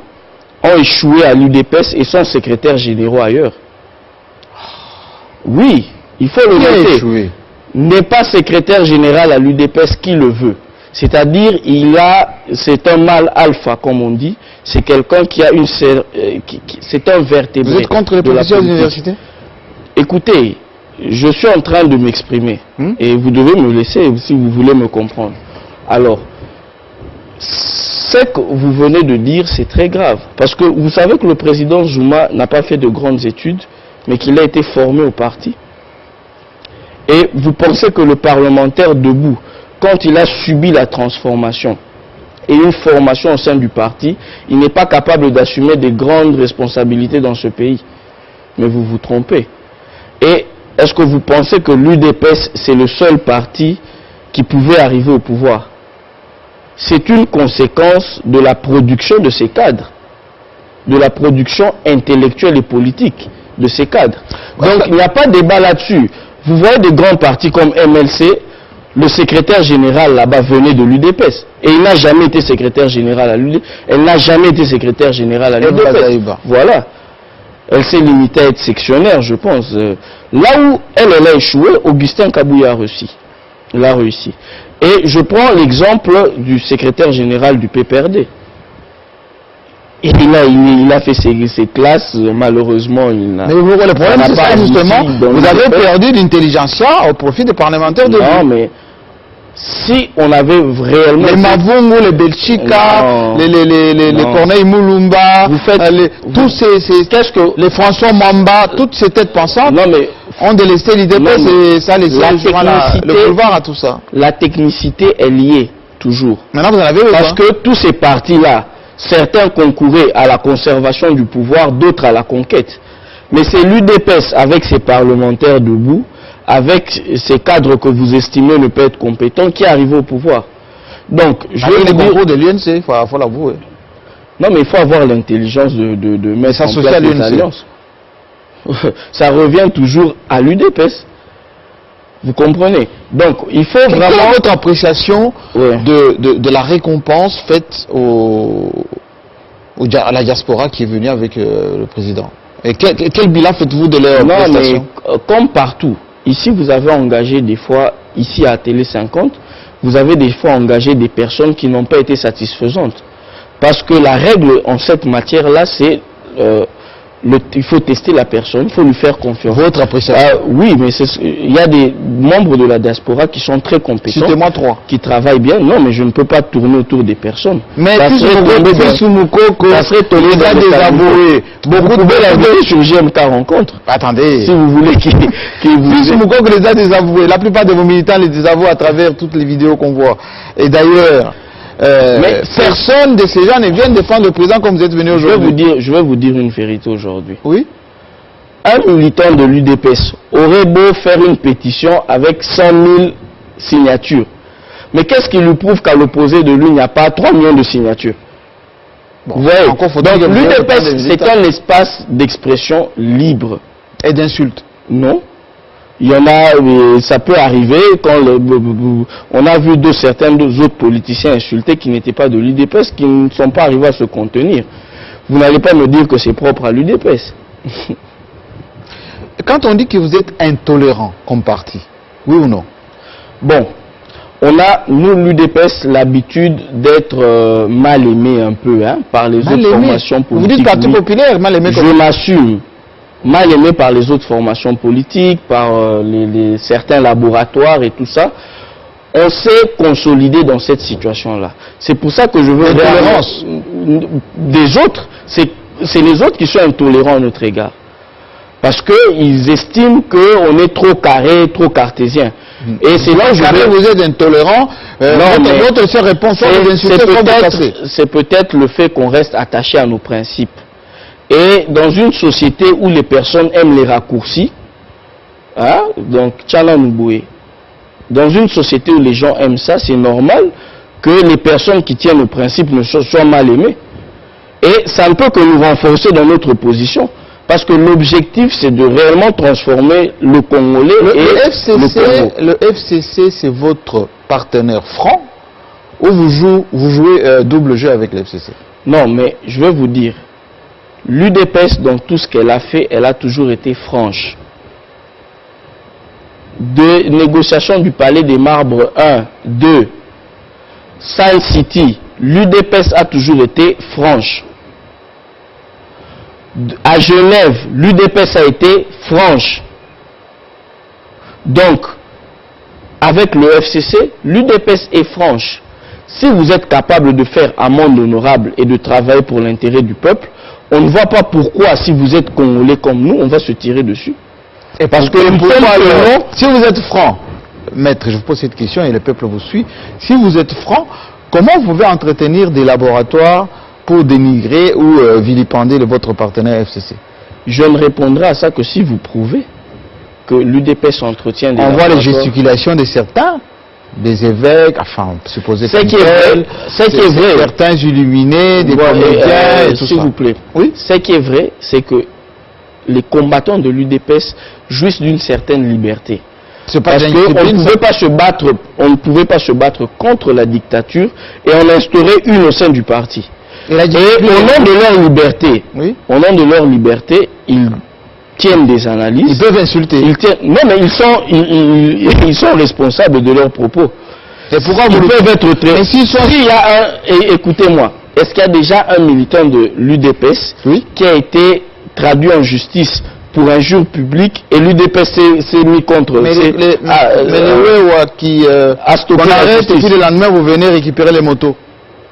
[SPEAKER 2] ont échoué à l'UDPS et sont secrétaires généraux ailleurs. Oui, il faut le noter. N'est pas secrétaire général à l'UDPS qui le veut. C'est-à-dire, c'est un mâle alpha, comme on dit. C'est quelqu'un qui a c'est un vertébré.
[SPEAKER 1] Vous êtes contre les professeurs d'université?
[SPEAKER 2] Écoutez, je suis en train de m'exprimer. Et vous devez me laisser si vous voulez me comprendre. Alors, ce que vous venez de dire, c'est très grave. Parce que vous savez que le président Zuma n'a pas fait de grandes études, mais qu'il a été formé au parti. Et vous pensez que le parlementaire debout, quand il a subi la transformation et une formation au sein du parti, il n'est pas capable d'assumer des grandes responsabilités dans ce pays. Mais vous vous trompez. Et est-ce que vous pensez que l'UDPS, c'est le seul parti qui pouvait arriver au pouvoir? C'est une conséquence de la production de ces cadres. de la production intellectuelle et politique de ces cadres. Donc il n'y a pas de débat là-dessus. Vous voyez des grands partis comme MLC, le secrétaire général là-bas venait de l'UDPS. Et il n'a jamais été secrétaire général à l'UDPS. Elle n'a jamais été secrétaire générale à l'UDPS. Voilà. Elle s'est limitée à être sectionnaire, je pense. Là où elle a échoué, Augustin Kabouya a réussi. Il a réussi. Et je prends l'exemple du secrétaire général du PPRD. Et il a fait ses classes, malheureusement, il n'a pas...
[SPEAKER 1] Mais le problème, c'est ça, justement, vous avez perdu l'intelligentsia au profit des parlementaires de
[SPEAKER 2] Non, mais si on avait réellement...
[SPEAKER 1] Les Mavungu, les Belchika, les Corneille Moulumba, tous ces... les François Mamba, toutes ces têtes pensantes ont délaissé l'IDPS et ça laissé le pouvoir à tout ça.
[SPEAKER 2] La technicité est liée, toujours.
[SPEAKER 1] Maintenant, vous en avez
[SPEAKER 2] Parce que tous ces partis-là, certains concouraient à la conservation du pouvoir, d'autres à la conquête. Mais c'est l'UDPS avec ses parlementaires debout, avec ces cadres que vous estimez ne pas être compétents, qui est arrivé au pouvoir. Donc, je vais
[SPEAKER 1] les concours de l'UNC, il faut l'avouer.
[SPEAKER 2] Non, mais il faut avoir l'intelligence de mettre en place des alliances. Ça revient toujours à l'UDPS. Vous comprenez? Donc, il faut vraiment...
[SPEAKER 1] Quelle est votre appréciation de la récompense faite à la diaspora qui est venue avec le président? Et quel bilan faites-vous de leur prestation?
[SPEAKER 2] Mais comme partout, ici vous avez engagé des fois, ici à Télé 50, vous avez des fois engagé des personnes qui n'ont pas été satisfaisantes. Parce que la règle en cette matière-là, c'est... il faut tester la personne, il faut lui faire confiance.
[SPEAKER 1] Votre appréciation?
[SPEAKER 2] Oui, mais il y a des membres de la diaspora qui sont très compétents.
[SPEAKER 1] Citez-moi 3.
[SPEAKER 2] Qui travaillent bien. Non, mais je ne peux pas tourner autour des personnes.
[SPEAKER 1] Mais ça serait tombé dans des avoués.
[SPEAKER 2] Beaucoup de sur GMK rencontre.
[SPEAKER 1] Attendez.
[SPEAKER 2] Si vous voulez qu'il
[SPEAKER 1] plus Moukoko que les a désavoués. La plupart de vos militants les désavouent à travers toutes les vidéos qu'on voit. Et d'ailleurs... mais personne de ces gens ne vient défendre le président comme vous êtes venu aujourd'hui.
[SPEAKER 2] Je vais vous dire une vérité aujourd'hui.
[SPEAKER 1] Oui.
[SPEAKER 2] Un militant de l'UDPS aurait beau faire une pétition avec 100 000 signatures. Mais qu'est-ce qui lui prouve qu'à l'opposé de lui, il n'y a pas 3 millions de signatures? Bon, vous voyez. Donc l'UDPS, c'est un espace d'expression libre.
[SPEAKER 1] Et d'insultes?
[SPEAKER 2] Non. Il y en a, ça peut arriver quand on a vu certains autres politiciens insultés qui n'étaient pas de l'UDPS, qui ne sont pas arrivés à se contenir. Vous n'allez pas me dire que c'est propre à l'UDPS.
[SPEAKER 1] Quand on dit que vous êtes intolérant comme parti, oui ou non?
[SPEAKER 2] Bon, on a, nous, l'UDPS, l'habitude d'être mal aimé un peu par les autres formations politiques.
[SPEAKER 1] Vous dites Parti populaire, mal aimé comme...
[SPEAKER 2] Je m'assume. Mal aimé par les autres formations politiques, par certains laboratoires et tout ça. On s'est consolidé dans cette situation-là. C'est pour ça que je veux...
[SPEAKER 1] L'intolérance
[SPEAKER 2] des autres, c'est les autres qui sont intolérants à notre égard. Parce qu'ils estiment qu'on est trop carré, trop cartésien. Et c'est là où
[SPEAKER 1] vous êtes intolérant. Votre seule réponse,
[SPEAKER 2] c'est peut-être le fait qu'on reste attaché à nos principes. Et dans une société où les personnes aiment les raccourcis, donc Tchala Nouboué, dans une société où les gens aiment ça, c'est normal que les personnes qui tiennent aux principes ne soient mal aimées. Et ça ne peut que nous renforcer dans notre position. Parce que l'objectif, c'est de réellement transformer le Congolais
[SPEAKER 1] le FCC, c'est votre partenaire franc ou vous jouez double jeu avec le FCC?
[SPEAKER 2] Non, mais je vais vous dire, l'UDPS, dans tout ce qu'elle a fait, elle a toujours été franche. De négociations du Palais des Marbres 1, 2, Sal City, l'UDPS a toujours été franche. À Genève, l'UDPS a été franche. Donc, avec le FCC, l'UDPS est franche. Si vous êtes capable de faire amende honorable et de travailler pour l'intérêt du peuple, on ne voit pas pourquoi, si vous êtes Congolais comme nous, on va se tirer dessus.
[SPEAKER 1] Et parce que si vous êtes franc, maître, je vous pose cette question et le peuple vous suit, si vous êtes franc, comment vous pouvez entretenir des laboratoires pour dénigrer ou vilipender votre partenaire FCC?
[SPEAKER 2] Je ne répondrai à ça que si vous prouvez que l'UDPS entretient des laboratoires.
[SPEAKER 1] On voit les gesticulations de certains des évêques, enfin, supposé
[SPEAKER 2] c'est qui est vrai,
[SPEAKER 1] certains illuminés, des comédiens, et tout
[SPEAKER 2] s'il
[SPEAKER 1] ça.
[SPEAKER 2] vous plaît. Oui. Ce qui est vrai, c'est que les combattants de l'UDPS jouissent d'une certaine liberté. Parce qu'on ne pouvait pas se battre contre la dictature et en instaurer une au sein du parti. Et au nom de leur liberté, au nom de leur liberté, ils tiennent des analyses.
[SPEAKER 1] Ils peuvent insulter.
[SPEAKER 2] Non, mais ils sont responsables de leurs propos.
[SPEAKER 1] Et pourquoi
[SPEAKER 2] ils peuvent être très... Mais s'il y a un... Écoutez-moi, est-ce qu'il y a déjà un militant de l'UDPS qui a été traduit en justice pour injure publique et l'UDPS s'est mis contre...
[SPEAKER 1] Mais les qui qu'on arrête et puis le lendemain vous venez récupérer les motos.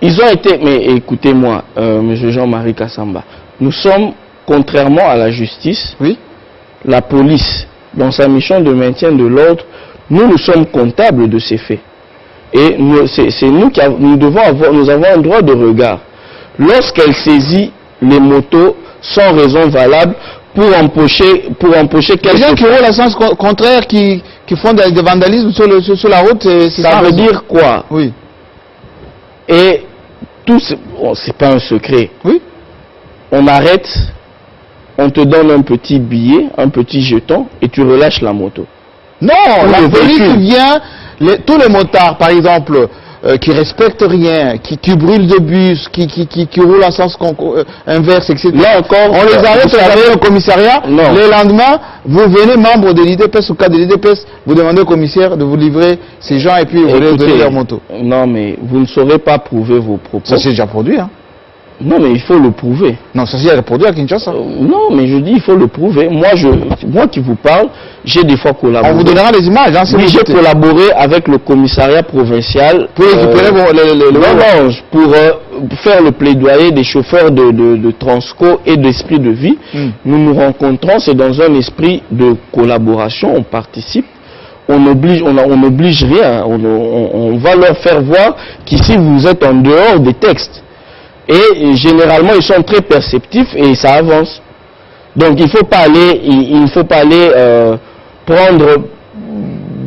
[SPEAKER 2] Ils ont été... Mais écoutez-moi, M. Jean-Marie Kassamba, nous sommes... Contrairement à la justice, la police, dans sa mission de maintien de l'ordre, nous sommes comptables de ces faits. Et c'est nous qui nous avons un droit de regard. Lorsqu'elle saisit les motos sans raison valable pour empocher quelques...
[SPEAKER 1] Les gens qui ont le sens contraire, qui font des vandalismes sur la route,
[SPEAKER 2] ça veut dire quoi?
[SPEAKER 1] Oui.
[SPEAKER 2] Et tout, c'est pas un secret.
[SPEAKER 1] Oui.
[SPEAKER 2] On arrête... On te donne un petit billet, un petit jeton, et tu relâches la moto.
[SPEAKER 1] Non, la police vient, tous les motards, par exemple, qui respectent rien, qui brûlent de bus, qui roulent en sens inverse, etc.
[SPEAKER 2] Là encore,
[SPEAKER 1] on les arrête, vous avez au commissariat. Non. Le lendemain, vous venez membre de l'IDPS, au cas de l'IDPS, vous demandez au commissaire de vous livrer ces gens et puis vous voulez donner leur moto.
[SPEAKER 2] Non, mais vous ne saurez pas prouver vos propos.
[SPEAKER 1] Ça s'est déjà produit, hein.
[SPEAKER 2] Non, mais il faut le prouver.
[SPEAKER 1] Non, ça s'est répondu à Kinshasa.
[SPEAKER 2] Non, mais je dis il faut le prouver. Moi qui vous parle, j'ai des fois collaboré.
[SPEAKER 1] On vous donnera les images. Hein,
[SPEAKER 2] oui, j'ai collaboré avec le commissariat provincial.
[SPEAKER 1] Pour récupérer
[SPEAKER 2] pour faire le plaidoyer des chauffeurs de Transco et d'Esprit de Vie. Nous nous rencontrons, c'est dans un esprit de collaboration, on participe. On n'oblige rien. On va leur faire voir qu'ici vous êtes en dehors des textes. Et généralement, ils sont très perceptifs et ça avance. Donc, il ne faut pas aller prendre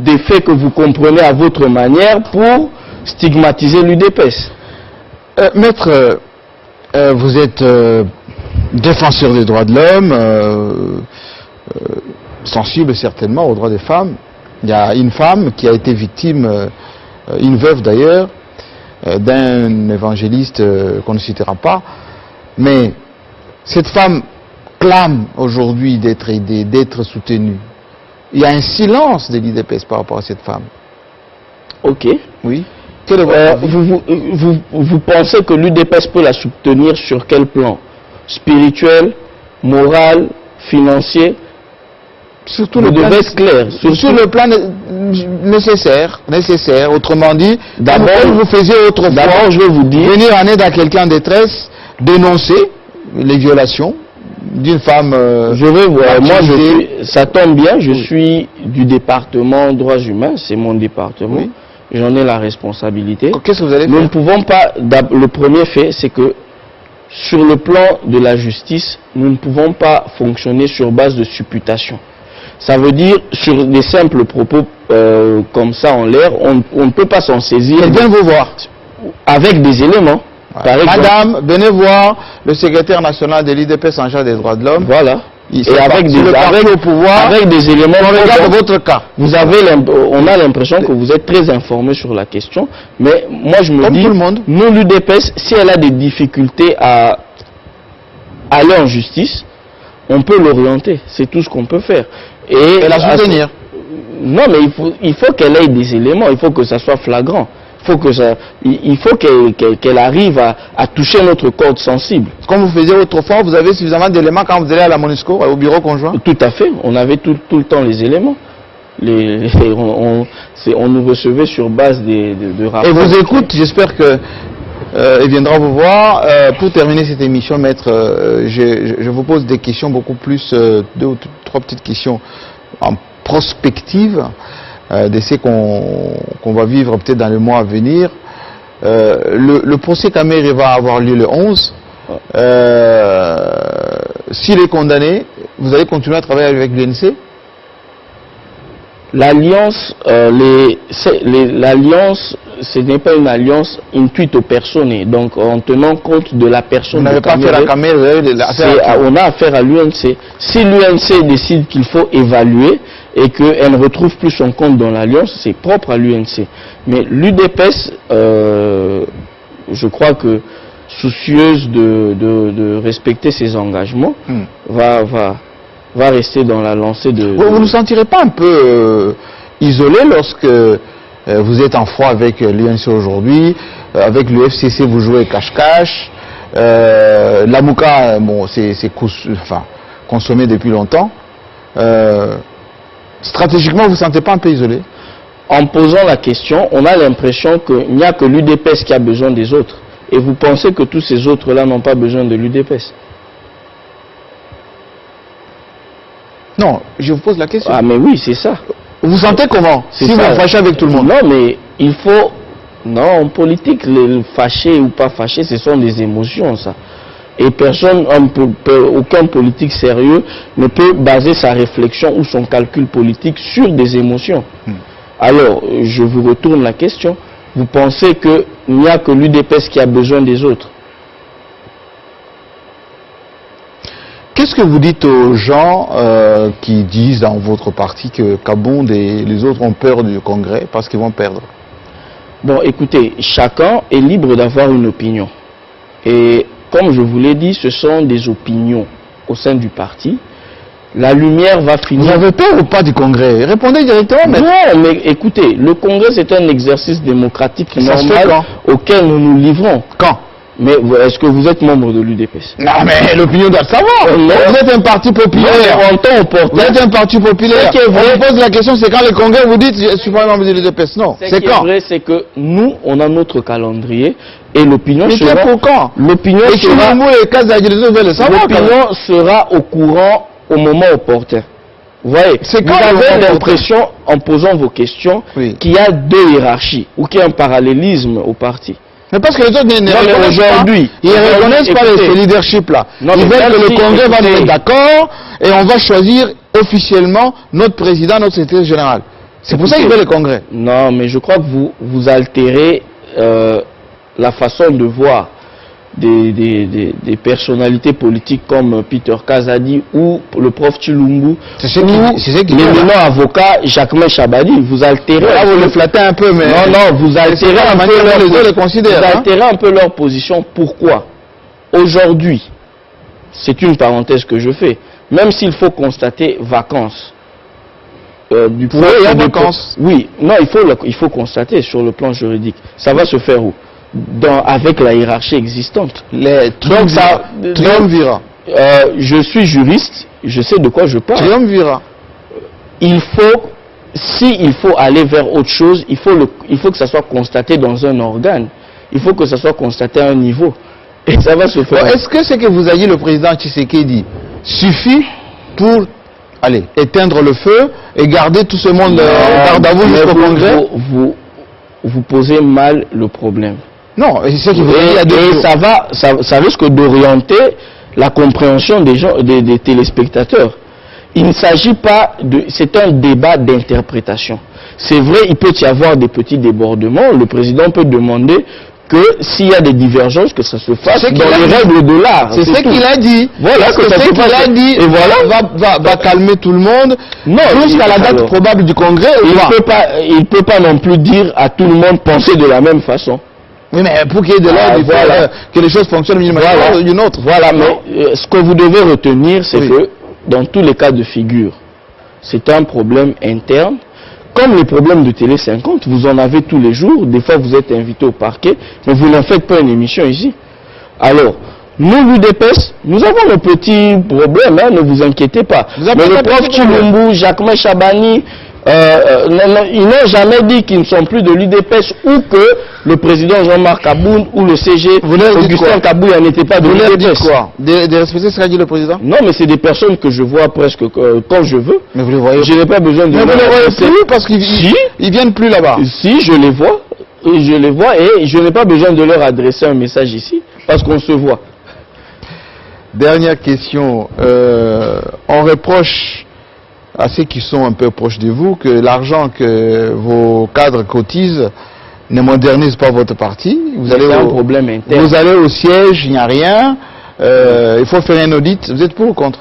[SPEAKER 2] des faits que vous comprenez à votre manière pour stigmatiser l'UDPS.
[SPEAKER 1] Maître, vous êtes défenseur des droits de l'homme, sensible certainement aux droits des femmes. Il y a une femme qui a été victime, une veuve d'ailleurs, d'un évangéliste qu'on ne citera pas, mais cette femme clame aujourd'hui d'être aidée, d'être soutenue. Il y a un silence de l'IDPS par rapport à cette femme.
[SPEAKER 2] Ok.
[SPEAKER 1] Oui.
[SPEAKER 2] Vous pensez que l'UDPS peut la soutenir sur quel plan? Spirituel, moral, financier?
[SPEAKER 1] Surtout le plan
[SPEAKER 2] clair.
[SPEAKER 1] Sur le plan nécessaire. Autrement dit, d'abord, vous faisiez autrefois,
[SPEAKER 2] je vais vous dire,
[SPEAKER 1] venir en aide à quelqu'un en détresse, dénoncer les violations d'une femme.
[SPEAKER 2] Je vais voir. Moi, ça tombe bien. Je suis du département droits humains. C'est mon département. Oui. J'en ai la responsabilité.
[SPEAKER 1] Qu'est-ce que vous allez faire?
[SPEAKER 2] Nous ne pouvons pas. Le premier fait, c'est que sur le plan de la justice, nous ne pouvons pas fonctionner sur base de supputation. Ça veut dire, sur des simples propos comme ça en l'air, on ne peut pas s'en saisir.
[SPEAKER 1] Elle vient vous voir.
[SPEAKER 2] Avec des éléments.
[SPEAKER 1] Ouais. Par exemple, madame, venez voir le secrétaire national de l'IDPS en charge des droits de l'homme.
[SPEAKER 2] Voilà.
[SPEAKER 1] Et avec des
[SPEAKER 2] éléments.
[SPEAKER 1] On regarde votre cas.
[SPEAKER 2] On a l'impression que vous êtes très informé sur la question. Mais moi, je me dis, nous, l'UDPS, si elle a des difficultés à aller en justice, on peut l'orienter. C'est tout ce qu'on peut faire.
[SPEAKER 1] Et la soutenir.
[SPEAKER 2] Non, mais il faut qu'elle ait des éléments. Il faut que ça soit flagrant. Il faut qu'elle arrive à toucher notre corde sensible.
[SPEAKER 1] Comme vous faisiez autrefois, vous avez suffisamment d'éléments quand vous allez à la MONUSCO, au bureau conjoint?
[SPEAKER 2] Tout à fait. On avait tout le temps les éléments. On nous recevait sur base de rapports.
[SPEAKER 1] Et vous écoute, j'espère que il viendra vous voir. Pour terminer cette émission, maître, je vous pose des questions beaucoup plus, 2 ou 3 petites questions en prospective de ce qu'on va vivre peut-être dans les mois à venir. Le procès Kamere va avoir lieu le 11. S'il est condamné, vous allez continuer à travailler avec l'UNC?
[SPEAKER 2] L'alliance, l'alliance, ce n'est pas une alliance intuite aux personnes. Donc, en tenant compte de la personne.
[SPEAKER 1] Vous n'avez pas fait la caméra,
[SPEAKER 2] on a affaire à l'UNC. Si l'UNC décide qu'il faut évaluer et qu'elle ne retrouve plus son compte dans l'alliance, c'est propre à l'UNC. Mais l'UDPS, je crois que soucieuse de respecter ses engagements, va rester dans la lancée de...
[SPEAKER 1] Vous ne vous sentirez pas un peu isolé lorsque vous êtes en froid avec l'UNC aujourd'hui, avec le FCC vous jouez cache-cache, l'Amouka, bon, c'est consommé depuis longtemps. Stratégiquement, vous ne vous sentez pas un peu isolé?
[SPEAKER 2] En posant la question, on a l'impression qu'il n'y a que l'UDPS qui a besoin des autres. Et vous pensez que tous ces autres-là n'ont pas besoin de l'UDPS?
[SPEAKER 1] Non, je vous pose la question.
[SPEAKER 2] Ah mais oui, c'est ça.
[SPEAKER 1] Vous sentez comment si vous vous fâchez avec tout le monde?
[SPEAKER 2] Non, mais il faut... Non, en politique, les fâchés ou pas fâchés, ce sont des émotions, ça. Et personne, aucun politique sérieux ne peut baser sa réflexion ou son calcul politique sur des émotions. Alors, je vous retourne la question. Vous pensez qu'il n'y a que l'UDPS qui a besoin des autres?
[SPEAKER 1] Qu'est-ce que vous dites aux gens qui disent dans votre parti que Kabound et les autres ont peur du Congrès parce qu'ils vont perdre?
[SPEAKER 2] Bon, écoutez, chacun est libre d'avoir une opinion. Et comme je vous l'ai dit, ce sont des opinions au sein du parti. La lumière va finir...
[SPEAKER 1] Vous avez peur ou pas du Congrès? Répondez directement. Mais...
[SPEAKER 2] Non, mais écoutez, le Congrès c'est un exercice démocratique normal auquel nous nous livrons.
[SPEAKER 1] Quand?
[SPEAKER 2] Mais est-ce que vous êtes membre de l'UDPS?
[SPEAKER 1] Non, mais l'opinion doit le savoir. Vous êtes un parti populaire. Vous êtes un parti populaire. On vous pose la question, c'est quand le Congrès vous dit je suis pas membre de l'UDPS. Non, c'est quand?
[SPEAKER 2] vrai, c'est que nous, on a notre calendrier et l'opinion sera...
[SPEAKER 1] Mais pour quand?
[SPEAKER 2] L'opinion sera au courant au moment opportun. Vous voyez, vous avez l'impression, en posant vos questions, qu'il y a deux hiérarchies ou qu'il y a un parallélisme au parti.
[SPEAKER 1] Mais parce que les autres ne reconnaissent pas ce leadership-là. Ils veulent que le Congrès va nous mettre d'accord et on va choisir officiellement notre président, notre secrétaire général. C'est pour ça qu'ils veulent le Congrès.
[SPEAKER 2] Non, mais je crois que vous altérez la façon de voir des personnalités politiques comme Peter Kazadi ou le prof Chilumbu ou l'éminent avocat Jacquemin Chabani. Vous altérez...
[SPEAKER 1] Là, vous le flattez un peu, mais...
[SPEAKER 2] Non, vous altérez un peu leur position. Pourquoi? Aujourd'hui, c'est une parenthèse que je fais, même s'il faut constater vacances.
[SPEAKER 1] Il y a vacances.
[SPEAKER 2] Oui, non, il faut constater sur le plan juridique. Ça va se faire où? Avec la hiérarchie existante.
[SPEAKER 1] Triumvirat.
[SPEAKER 2] Je suis juriste, je sais de quoi je parle.
[SPEAKER 1] Triumvirat.
[SPEAKER 2] S'il faut aller vers autre chose, il faut que ça soit constaté dans un organe. Il faut que ça soit constaté à un niveau. Et ça va se faire.
[SPEAKER 1] Est-ce que ce que vous a dit le président Tshisekedi suffit pour éteindre le feu et garder tout ce monde au garde à vous jusqu'au Congrès?
[SPEAKER 2] Vous posez mal le problème.
[SPEAKER 1] Non, c'est ce qui vous a dit.
[SPEAKER 2] Et ça risque d'orienter la compréhension des gens, des téléspectateurs. Il ne s'agit pas de... C'est un débat d'interprétation. C'est vrai, il peut y avoir des petits débordements. Le président peut demander que s'il y a des divergences, que ça se fasse dans les règles de l'art.
[SPEAKER 1] C'est ce qu'il a dit.
[SPEAKER 2] Voilà,
[SPEAKER 1] c'est ce qu'il a dit. Et voilà, va calmer tout le monde. Non, jusqu'à la date probable du Congrès.
[SPEAKER 2] Il peut pas non plus dire à tout le monde penser de la même façon.
[SPEAKER 1] Oui, mais pour qu'il y ait de l'ordre, il faut que les choses fonctionnent d'une autre.
[SPEAKER 2] Voilà, mais ce que vous devez retenir, c'est que dans tous les cas de figure, c'est un problème interne. Comme les problèmes de Télé 50, vous en avez tous les jours. Des fois, vous êtes invité au parquet, mais vous n'en faites pas une émission ici. Alors, nous, l'UDPS, nous avons nos petits problèmes, hein, ne vous inquiétez pas. Mais le prof Chilumbu, Jacquemin Chabani, ils n'ont jamais dit qu'ils ne sont plus de l'UDPS ou que le président Jean-Marc Kabound ou le CG Augustin Kabouya n'était pas de l'UDPS.
[SPEAKER 1] Quoi? De respecter ce qu'a dit le président?
[SPEAKER 2] Non, mais c'est des personnes que je vois presque quand je veux.
[SPEAKER 1] Mais vous les voyez?
[SPEAKER 2] Je n'ai pas besoin de...
[SPEAKER 1] Mais vous les voyez plus parce qu'ils viennent plus là-bas.
[SPEAKER 2] Si, je les vois. Je les vois et je n'ai pas besoin de leur adresser un message ici parce qu'on se voit.
[SPEAKER 1] Dernière question. On reproche à ceux qui sont un peu proches de vous que l'argent que vos cadres cotisent ne modernise pas votre parti. Vous allez
[SPEAKER 2] un problème interne.
[SPEAKER 1] Vous allez au siège, il n'y a rien. Il faut faire un audit. Vous êtes pour ou contre?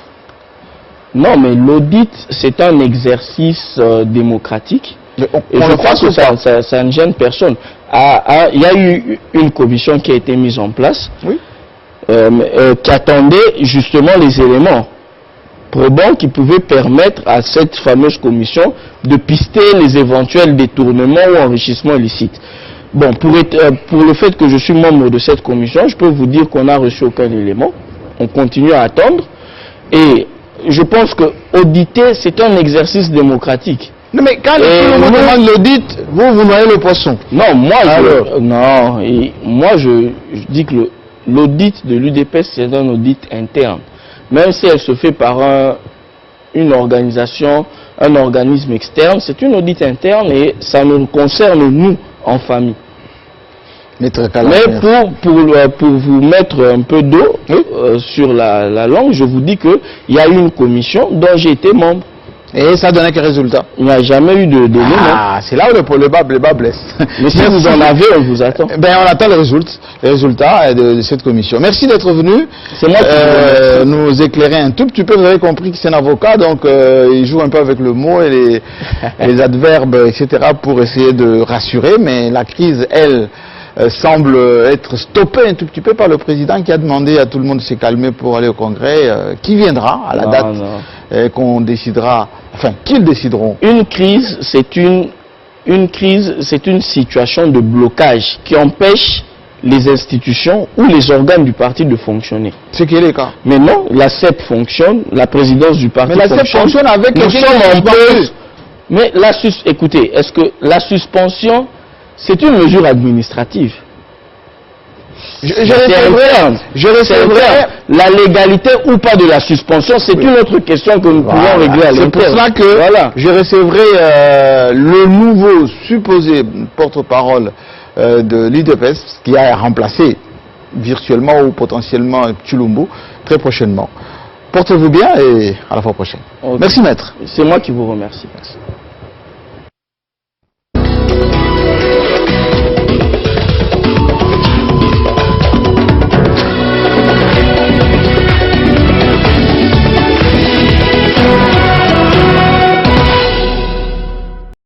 [SPEAKER 2] Non, mais l'audit, c'est un exercice démocratique. Et je crois que ça ne gêne personne. Il y a eu une commission qui a été mise en place, oui, qui attendait justement les éléments probants qui pouvaient permettre à cette fameuse commission de pister les éventuels détournements ou enrichissements illicites. Bon, pour le fait que je suis membre de cette commission, je peux vous dire qu'on n'a reçu aucun élément. On continue à attendre. Et je pense que auditer, c'est un exercice démocratique.
[SPEAKER 1] Non, mais quand le demande l'audit, vous noyez le poisson.
[SPEAKER 2] Non, moi, je dis que l'audit de l'UDPS, c'est un audit interne. Même si elle se fait par une organisation, un organisme externe, c'est une audit interne et ça nous concerne nous en famille. Mais pour vous mettre un peu d'eau sur la langue, je vous dis qu'il y a eu une commission dont j'ai été membre.
[SPEAKER 1] Et ça donnait quel résultat?
[SPEAKER 2] Il n'y a jamais eu de données.
[SPEAKER 1] Ah, c'est là où le bas blesse.
[SPEAKER 2] Mais si vous en avez, on vous attend.
[SPEAKER 1] Ben, on attend les résultats de cette commission. Merci d'être venu.
[SPEAKER 2] C'est moi qui
[SPEAKER 1] nous éclairer un tout petit peu. Vous avez compris que c'est un avocat, donc il joue un peu avec le mot et les adverbes, etc. pour essayer de rassurer. Mais la crise, elle, semble être stoppée un tout petit peu par le président qui a demandé à tout le monde de se calmer pour aller au Congrès, qui viendra à la date qu'on décidera, enfin, qu'ils décideront.
[SPEAKER 2] Une crise, c'est une situation de blocage qui empêche les institutions ou les organes du parti de fonctionner.
[SPEAKER 1] C'est qui est le cas.
[SPEAKER 2] Mais non, la CEP fonctionne, la présidence du parti fonctionne.
[SPEAKER 1] Mais la CEP fonctionne avec
[SPEAKER 2] nous sommes en pause. Mais écoutez, est-ce que la suspension, c'est une mesure administrative?
[SPEAKER 1] Je recevrai
[SPEAKER 2] la légalité ou pas de la suspension, c'est une autre question que nous pouvons régler à l'interne.
[SPEAKER 1] C'est pour cela que je recevrai le nouveau supposé porte-parole de l'UDPS qui a remplacé virtuellement ou potentiellement Tshilombo très prochainement. Portez-vous bien et à la fois prochaine. Okay. Merci maître.
[SPEAKER 2] C'est moi qui vous remercie. Merci.